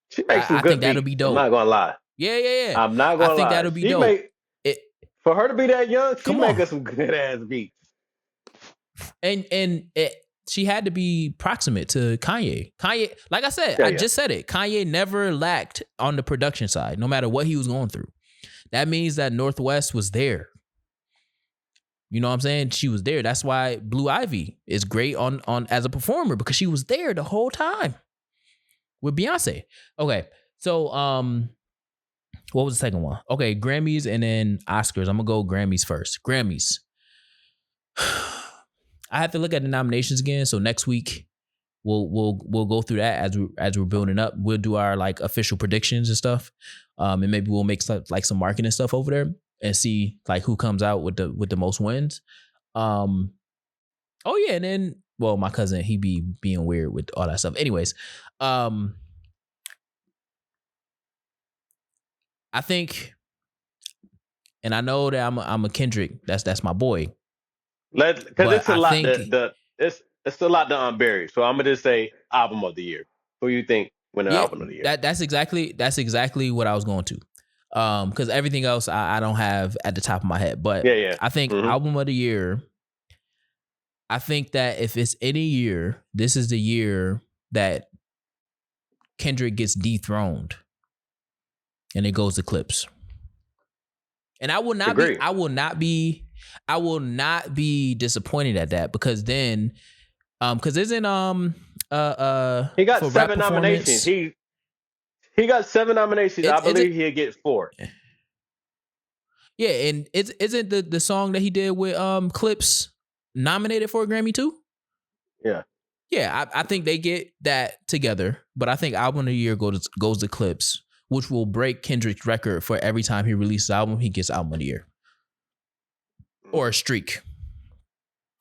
She makes some I good think that'll beats. be I'm dope. not gonna lie. Yeah. I'm not I gonna think lie. that'll be She dope. make It for her to be that young, she come on. making some good ass beats. And she had to be proximate to Kanye. Kanye, like I said, I just said it. Kanye never lacked on the production side, no matter what he was going through. That means that Northwest was there. You know what I'm saying? She was there. That's why Blue Ivy is great on as a performer because she was there the whole time with Beyonce. Okay. So what was the second one? Okay, Grammys and then Oscars. I'm gonna go Grammys first. Grammys. I have to look at the nominations again. So next week we'll go through that as we're building up. We'll do our like official predictions and stuff. And maybe we'll make some marketing stuff over there and see like who comes out with the most wins. Oh yeah, and then my cousin, he be being weird with all that stuff. Anyways, I think, and I know that I'm a Kendrick. That's my boy. Because But it's a I lot think it's a lot to unbury. So I'm gonna just say album of the year. Who you think win the yeah, album of the year? that's exactly what I was going to. Because everything else I don't have at the top of my head. But Yeah. I think Mm-hmm. album of the year. I think that if it's any year, this is the year that Kendrick gets dethroned and it goes to Clips. And I will not be disappointed at that because then because isn't He got for rap 7 nominations. performance He got 7 nominations. I is believe it he'll get 4. yeah, and isn't the song that he did with Clips nominated for a Grammy too? Yeah. Yeah, I think they get that together, but I think album of the year goes to Clips, which will break Kendrick's record for every time he releases an album, he gets album of the year or a streak.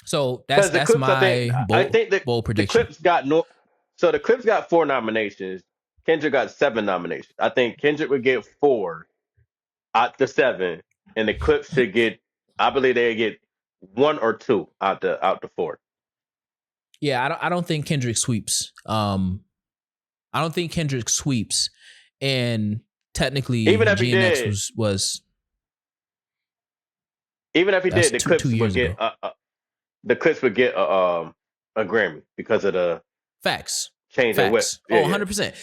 So Because the that's Clips, my I think that bold the prediction. Clips got no. So the Clips got 4 nominations. Kendrick got 7 nominations. I think Kendrick would get 4 out the 7, and the Clips should get. I believe they get 1 or 2 out the 4. Yeah, I don't think Kendrick sweeps. I don't think Kendrick sweeps, and technically Even if he GNX did, was even if he that's did, the two Clips would years get ago. the Clips would get a Grammy because of the Facts. change in whip. Facts. Yeah, Oh, yeah. 100%.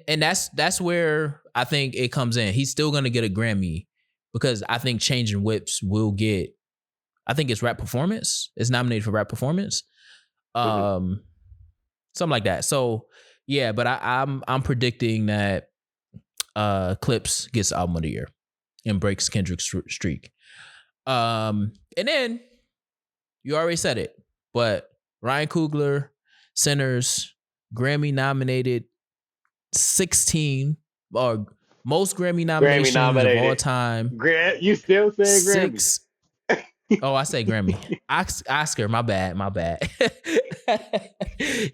And that's where I think it comes in. He's still going to get a Grammy because I think Changing Whips will get, I think it's rap performance. It's nominated for rap performance. Mhm. Something like that. So, yeah, but I'm predicting that Clips gets album of the year and breaks Kendrick's streak. And then you already said it, but Ryan Coogler, Sinners, Grammy nominated 16 or most Grammy Grammy nominations of all nominated. time. You still saying Grammy? 6. Oh, I say Grammy. Oscar, my bad.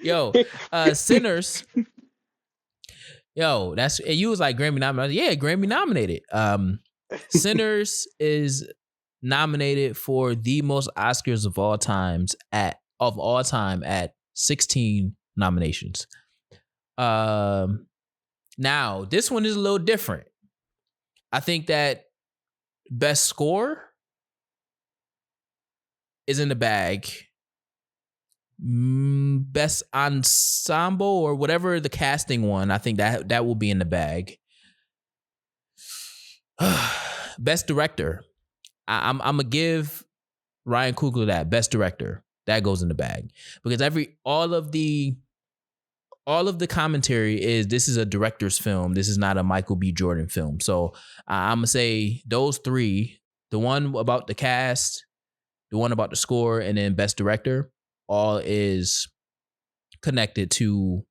Yo, Sinners. Yo, that's you was like Grammy nominated. Yeah, Grammy nominated. Sinners is nominated for the most Oscars of all time at 16 nominations. Now this one is a little different. I think that best score is in the bag. Best ensemble or whatever the casting one, I think that will be in the bag. Best director, I'm gonna give Ryan Coogler that best director. That goes in the bag because all of the commentary is this is a director's film. This is not a Michael B. Jordan film. So I'm gonna say those three: the one about the cast, the one about the score, and then best director, all is connected to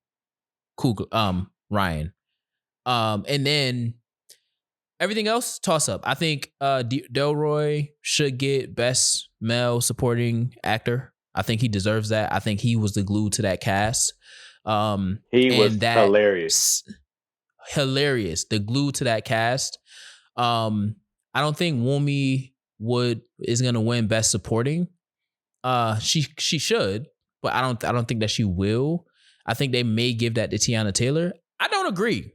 Coogler, Ryan. And then everything else, toss up. I think Delroy should get best male supporting actor. I think he deserves that. I think he was the glue to that cast. He was And that hilarious, the glue to that cast. I don't think Wumi is gonna win best supporting. She should, but I don't think that she will. I think they may give that to Tiana Taylor. I don't agree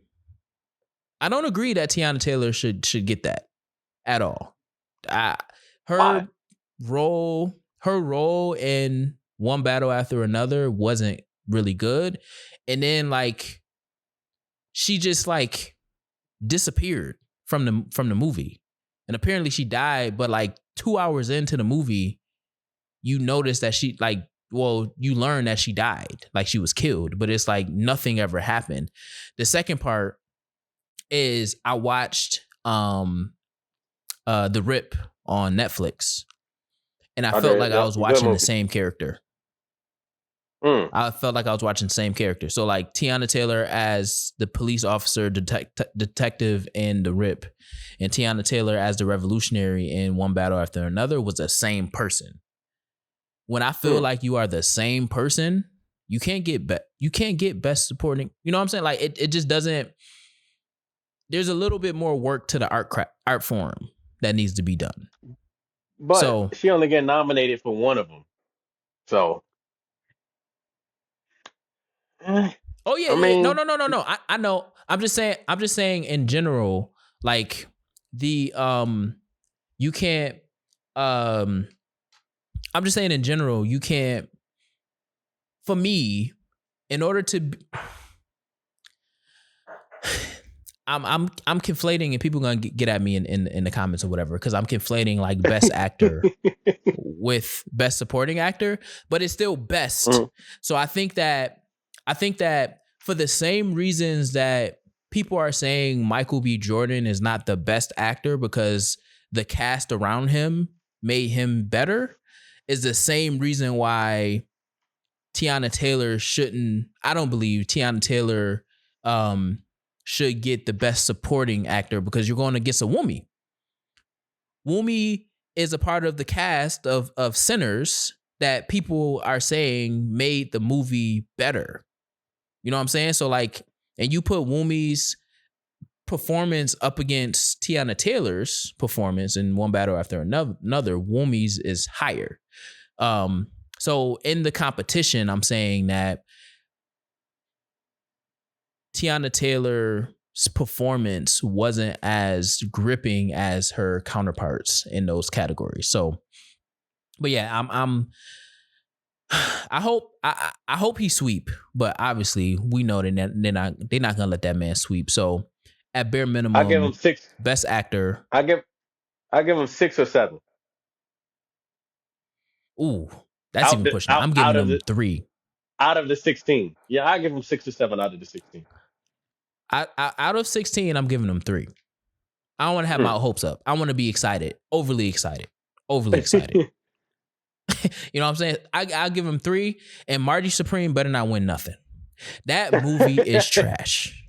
that Tiana Taylor should get that at all. Her role in One Battle After Another wasn't really good, and then like she just like disappeared from the movie, and apparently she died. But like 2 hours into the movie, you notice that you learn that she died, like she was killed, but it's like nothing ever happened. The second part is I watched The Rip on Netflix, and I felt like I was watching the same character. I felt like I was watching the same character. So like Tiana Taylor as the police officer, detective in The Rip, and Tiana Taylor as the revolutionary in One Battle After Another was the same person. When I feel like you are the same person, you can't get best supporting. You know what I'm saying? Like it just doesn't. There's a little bit more work to the art form that needs to be done. But she only get nominated for one of them. So. Oh yeah, I yeah. mean, No. I know. I'm just saying in general, like the you can't I'm just saying in general, you can't, for me, in order to I'm conflating, and people gonna get at me in the comments or whatever, because I'm conflating like best actor with best supporting actor, but it's still best. So I think that for the same reasons that people are saying Michael B. Jordan is not the best actor because the cast around him made him better, is the same reason why Tiana Taylor shouldn't. I don't believe Tiana Taylor should get the best supporting actor because you're going against a Wumi. Wumi is a part of the cast of Sinners that people are saying made the movie better. You know what I'm saying? So like, and you put Wumi's performance up against Tiana Taylor's performance in one battle after another, Wumi's is higher. So in the competition, I'm saying that Tiana Taylor's performance wasn't as gripping as her counterparts in those categories. So, but yeah, I hope he sweep, but obviously we know that they're not gonna let that man sweep. So at bare I give him minimum, 6. best actor. I give him 6 or 7. Ooh, that's even pushing it. I'm giving them 3. Out of the 16. Yeah, I give him 6 or 7 out of the 16. Out of 16, I'm giving them 3. I don't want to have my hopes up. I want to be excited, overly excited. You know what I'm saying? I'll give him 3, and Marty Supreme better not win nothing. That movie is trash.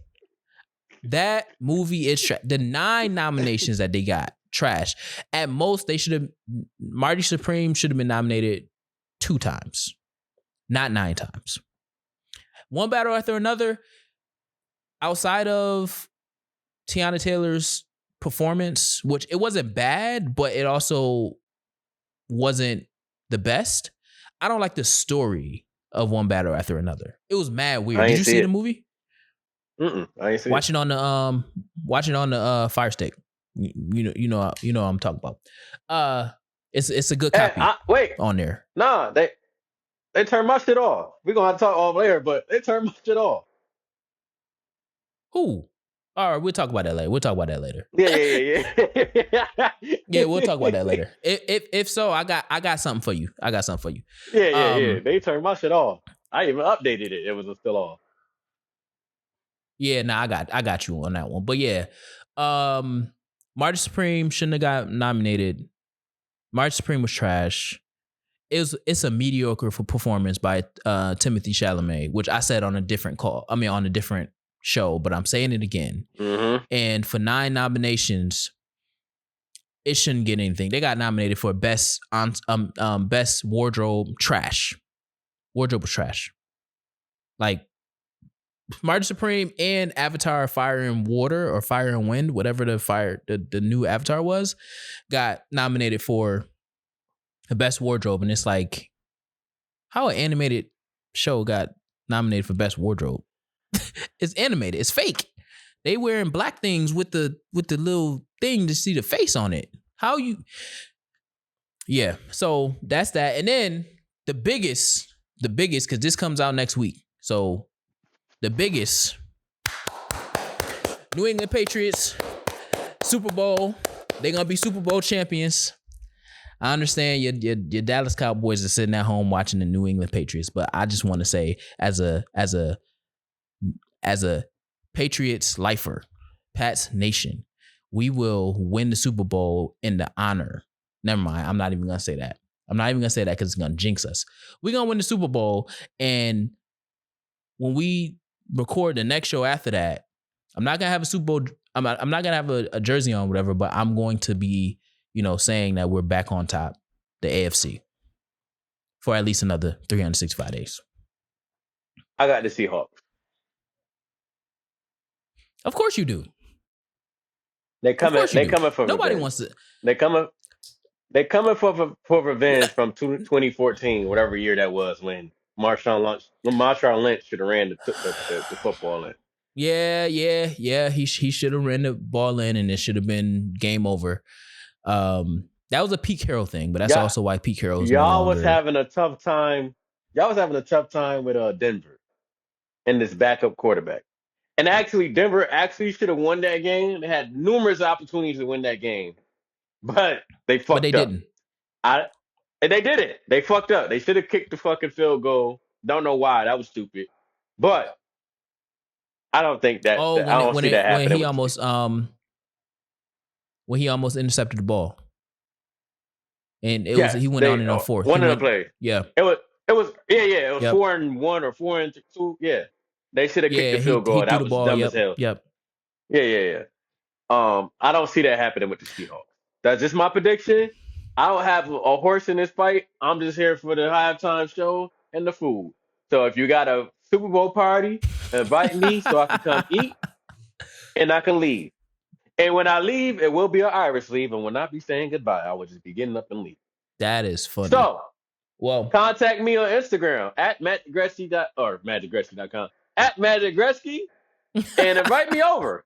That movie is trash. The 9 nominations that they got, trash. At most, Marty Supreme should have been nominated 2 times, not 9 times. One battle after another, outside of Tiana Taylor's performance, which it wasn't bad, but it also wasn't the best. I don't like the story of one battle after another. It was mad weird. Did you see the movie? I ain't see Watch it on the Fire Stick. You know what I'm talking about. It's a good copy. Wait on there. Nah, they turned my shit off. We're gonna have to talk off air, but they turned my shit off. Who? All right, we'll talk about that later. Yeah. Yeah, we'll talk about that later. If so, I got something for you. Yeah. They turned my shit off. I even updated it. It was still off. Yeah, nah, I got you on that one. But yeah, Marty Supreme shouldn't have got nominated. Marty Supreme was trash. It's a mediocre performance by Timothy Chalamet, which I said on a different on a different show, but I'm saying it again. Mm-hmm. And for 9 nominations, it shouldn't get anything. They got nominated for best wardrobe. Trash. Wardrobe was trash. Like Marty Supreme and Avatar Fire and Water or Fire and Wind, whatever the new Avatar was, got nominated for the best wardrobe. And it's like, how an animated show got nominated for best wardrobe? It's animated. It's fake. They wearing black things with the little thing to see the face on it. How you? Yeah. So that's that. And then the biggest, because this comes out next week. So the biggest, New England Patriots, Super Bowl. They're gonna be Super Bowl champions. I understand your Dallas Cowboys are sitting at home watching the New England Patriots, but I just want to say, as a Patriots lifer, Pats Nation, we will win the Super Bowl in the honor. Never mind. I'm not even gonna say that. Because it's gonna jinx us. We're gonna win the Super Bowl, and when we record the next show after that, I'm not gonna have a Super Bowl. I'm not gonna have a jersey on, whatever. But I'm going to be, saying that we're back on top, the AFC, for at least another 365 days. I got the Seahawks. Of course you do. They coming for Nobody revenge. wants to. They coming for revenge from 2014, whatever year that was, when Marshawn Lynch should have ran the football in. Yeah. He should have ran the ball in, and it should have been game over. That was a Pete Carroll thing, but that's also why Pete Carroll. Y'all was having a tough time. Y'all was having a tough time with Denver and this backup quarterback. And actually, Denver should have won that game. They had numerous opportunities to win that game, but they fucked up. But they didn't. And they did it. They fucked up. They should have kicked the fucking field goal. Don't know why. That was stupid. But I don't think that. I don't see that happening. When he almost intercepted the ball, and he went on in the fourth. One of the plays. Yeah. It It was it was Yep. 4-1 or 4-2. Yeah, they should have kicked Yeah, the field he goal. threw That the was ball. dumb as Yep. hell. Yep. Yeah. I don't see that happening with the Seahawks. That's just my prediction. I don't have a horse in this fight. I'm just here for the halftime show and the food. So if you got a Super Bowl party, invite me so I can come eat and I can leave. And when I leave, it will be an Irish leave, and when I be saying goodbye, I will just be getting up and leave. That is funny. So Well, contact me on Instagram at magicgretzky.com at Magic Gretzky and invite me over.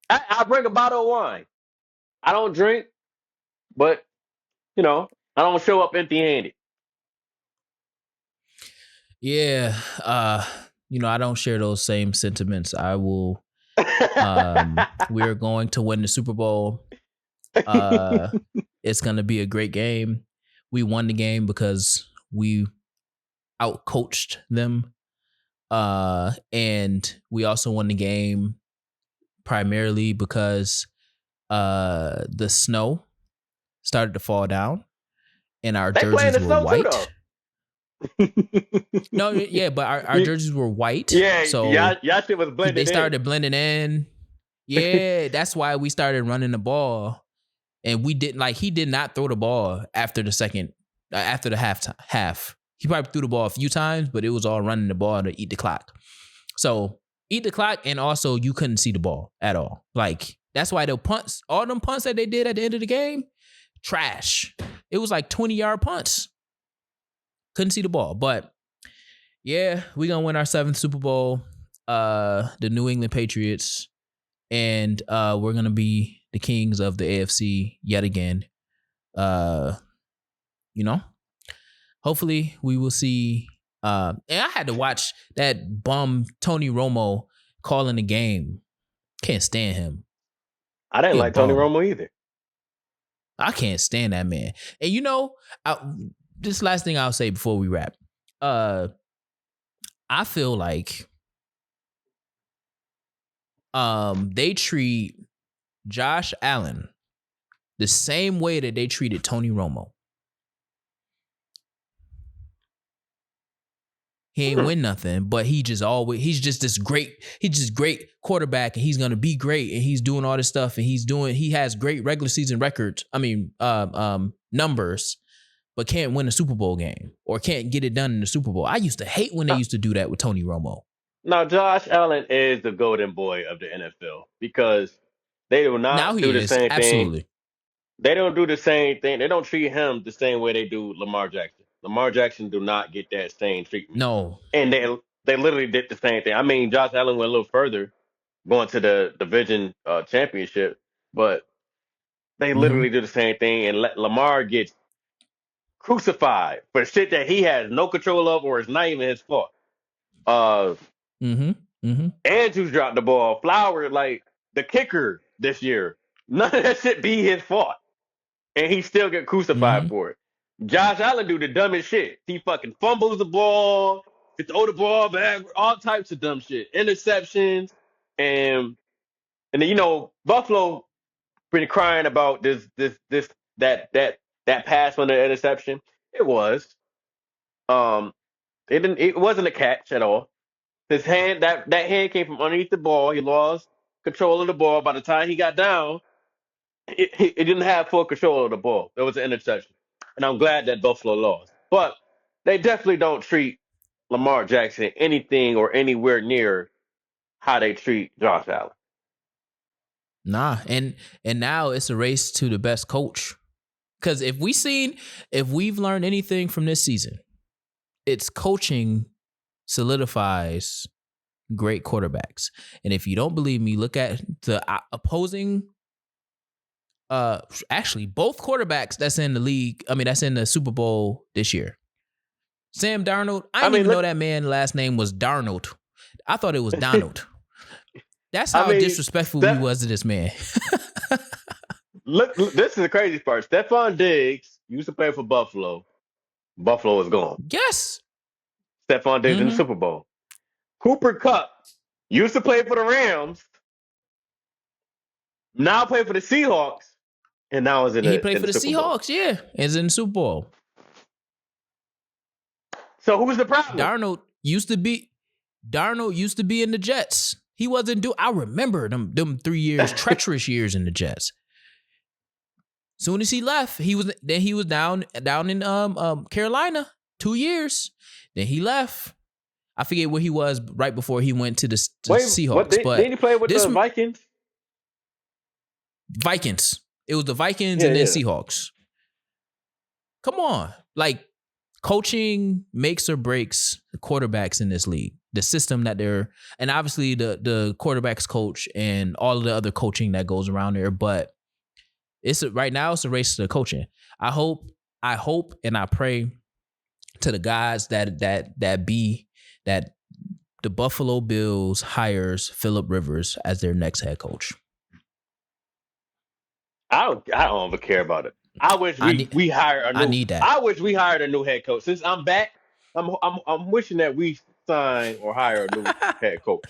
I bring a bottle of wine. I don't drink, but I don't show up empty-handed. yeah. I don't share those same sentiments. I will. We're going to win the Super Bowl. It's gonna be a great game. We won the game because we outcoached them. And we also won the game primarily because the snow started to fall down and our They play in jerseys the were snow too, white. No, yeah, but our jerseys were white. Yeah, So y'all shit was blended they in. started blending in. Yeah, that's why we started running the ball. And we didn't he did not throw the ball after the half. He probably threw the ball a few times, but it was all running the ball to eat the clock. So eat the clock, and also you couldn't see the ball at all. That's why all them punts that they did at the end of the game, trash. It was 20-yard punts. Couldn't see the ball. But yeah, we're gonna win our 7th Super Bowl. The New England Patriots. And we're gonna be the kings of the AFC yet again. Hopefully we will see. And I had to watch that bum Tony Romo calling the game. Can't stand him. I didn't like Tony Romo either. I can't stand that man. And this last thing I'll say before we wrap. I feel like they treat Josh Allen the same way that they treated Tony Romo. He ain't win nothing, but he's just great quarterback, and he's gonna be great, and he's doing all this stuff, and he has great regular season records. Numbers, but can't win a Super Bowl game or can't get it done in the Super Bowl. I used to hate when they used to do that with Tony Romo. Now, Josh Allen is the golden boy of the NFL because they do Now not he do the is same thing. absolutely. They don't do the same thing. They don't treat him the same way they do Lamar Jackson. Lamar Jackson do not get that same treatment. No. And they literally did the same thing. I mean, Josh Allen went a little further, going to the division championship, but they literally do the same thing. And Lamar gets crucified for shit that he has no control of, or it's not even his fault. Andrews dropped the ball. Flower, the kicker this year. None of that shit be his fault. And he still get crucified for it. Josh Allen do the dumbest shit. He fucking fumbles the ball, he throw the ball back, all types of dumb shit. Interceptions. And then Buffalo been crying about that pass on the interception. It was. It wasn't a catch at all. His hand that hand came from underneath the ball. He lost control of the ball. By the time he got down, it didn't have full control of the ball. It was an interception, and I'm glad that Buffalo lost. But they definitely don't treat Lamar Jackson anything or anywhere near how they treat Josh Allen. Nah, and now it's a race to the best coach. Because if we've learned anything from this season, it's coaching solidifies great quarterbacks. And if you don't believe me, look at the opposing. Actually, both quarterbacks that's in the league. I mean, that's in the Super Bowl this year. Sam Darnold. I didn't even know that man's last name was Darnold. I thought it was Donald. That's how disrespectful he was to this man. Look, this is the crazy part. Stephon Diggs used to play for Buffalo. Buffalo is gone. Yes. Stephon Diggs in the Super Bowl. Cooper Kupp used to play for the Rams. Now play for the Seahawks. And now is in the He played for the Super Bowl. Seahawks, yeah. Is in the Super Bowl. So who's the problem? Darnold used to be in the Jets. He wasn't I remember them 3 years, treacherous years in the Jets. Soon as he left, he was down in Carolina 2 years. Then he left. I forget where he was right before he went to the Seahawks. Didn't he play with the Vikings? Vikings. It was the Vikings and then Seahawks. Come on. Like, coaching makes or breaks the quarterbacks in this league. The system that and obviously the quarterbacks coach and all of the other coaching that goes around there. But right now it's a race to the coaching. I hope and I pray to the guys that the Buffalo Bills hires Phillip Rivers as their next head coach. I don't ever care about it. I wish we hire a new. I need that. I wish we hired a new head coach. Since I'm back, I'm wishing that we sign or hire a new head coach,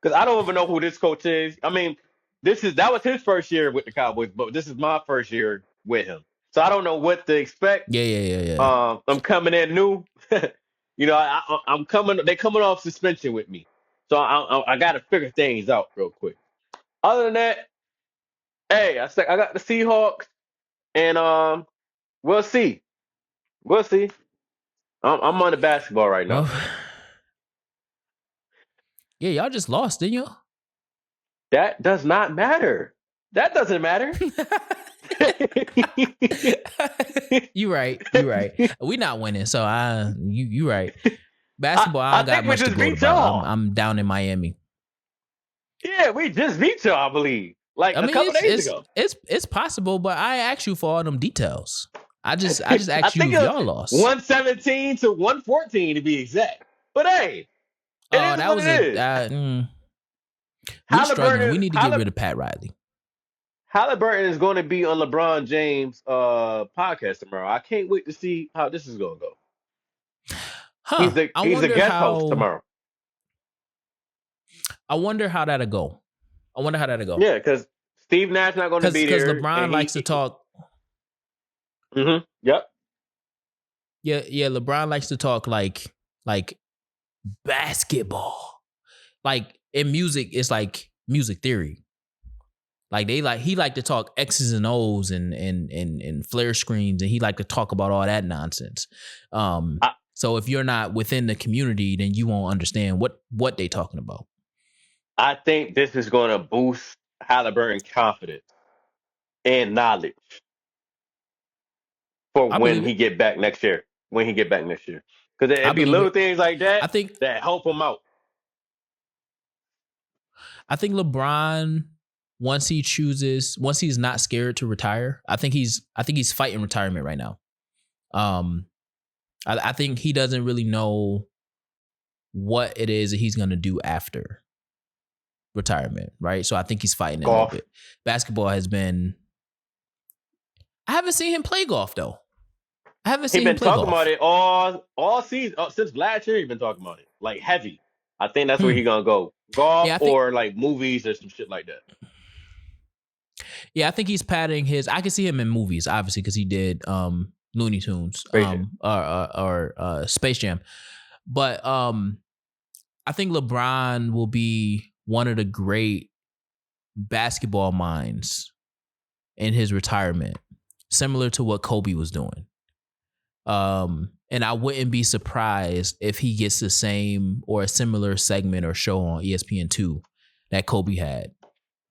because I don't even know who this coach is. I mean, that was his first year with the Cowboys, but this is my first year with him, so I don't know what to expect. Yeah. I'm coming in new. I'm coming. They're coming off suspension with me, so I got to figure things out real quick. Other than that, hey, I got the Seahawks. And we'll see. I'm on the basketball right now. Well, yeah, y'all just lost, didn't you? That does not matter. That doesn't matter. You right. We not winning, so you right. Basketball, I don't got much to go about. I'm down in Miami. Yeah, we just beat y'all, I believe. Like a couple days ago. It's possible, but I asked you for all them details. I just asked you if y'all lost. 117 to 114 to be exact. But hey, that was we're struggling. We need to get rid of Pat Riley. Halliburton is going to be on LeBron James' podcast tomorrow. I can't wait to see how this is going to go. He's a guest host tomorrow. I wonder how that'll go. Yeah, because Steve Nash not going to be there. Because LeBron likes to talk. Mm-hmm. Yep. Yeah. LeBron likes to talk like basketball. Like in music, it's like music theory. Like he like to talk X's and O's and flare screens, and he like to talk about all that nonsense. So if you're not within the community, then you won't understand what they talking about. I think this is going to boost Halliburton's confidence and knowledge for when he get back next year. Because it'd be little things like that that help him out. I think LeBron, once he's not scared to retire, I think he's fighting retirement right now. I think he doesn't really know what it is that he's gonna do after retirement, right? So I think he's fighting it a little bit. Basketball has been. I haven't seen him play golf though. He's been talking about it all season since last year. He's been talking about it like heavy. I think that's where he's gonna go. Golf or like movies or some shit like that. Yeah, I think he's padding his. I can see him in movies, obviously, because he did Looney Tunes or Space Jam. But I think LeBron will be one of the great basketball minds in his retirement, similar to what Kobe was doing. And I wouldn't be surprised if he gets the same or a similar segment or show on ESPN2 that Kobe had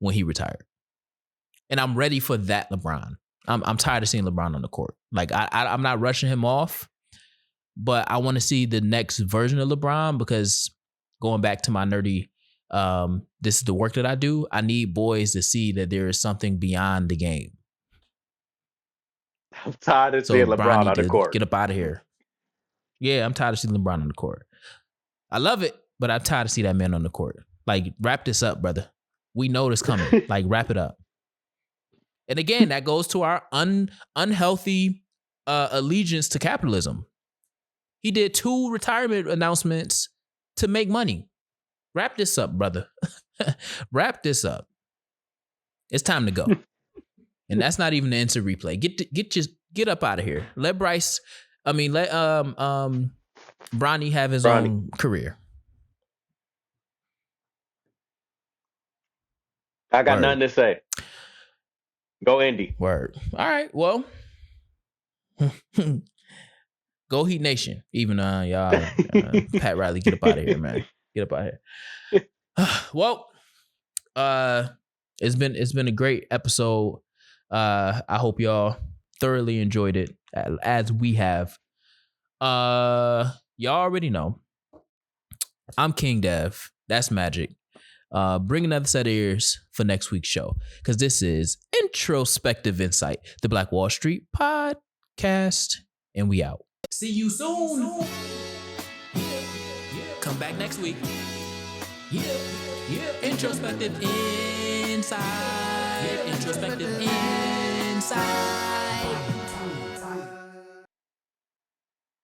when he retired. And I'm ready for that LeBron. I'm tired of seeing LeBron on the court. Like I'm not rushing him off, but I want to see the next version of LeBron, because going back to my nerdy, this is the work that I do. I need boys to see that there is something beyond the game. I'm tired of seeing LeBron on the court. Get up out of here. Yeah, I'm tired of seeing LeBron on the court. I love it, but I'm tired of seeing that man on the court. Like, wrap this up, brother. We know this coming. Like, wrap it up. And again, that goes to our unhealthy allegiance to capitalism. He did 2 retirement announcements to make money. Wrap this up, brother. Wrap this up. It's time to go. And that's not even the instant replay. Get up out of here. Let Bronny have his Bronny. own career. I got Word. nothing to say. Go Indy. Word. All right. Well, go Heat Nation. Even y'all, Pat Riley, get up out of here, man. Get up out of here. Well, it's been a great episode. I hope y'all thoroughly enjoyed it as we have. Y'all already know. I'm King Dev. That's Magic. Bring another set of ears for next week's show, because this is Introspective Insight, the Black Wall Street podcast, and we out. See you soon. Come back next week. Introspective Insight. Introspective Insight.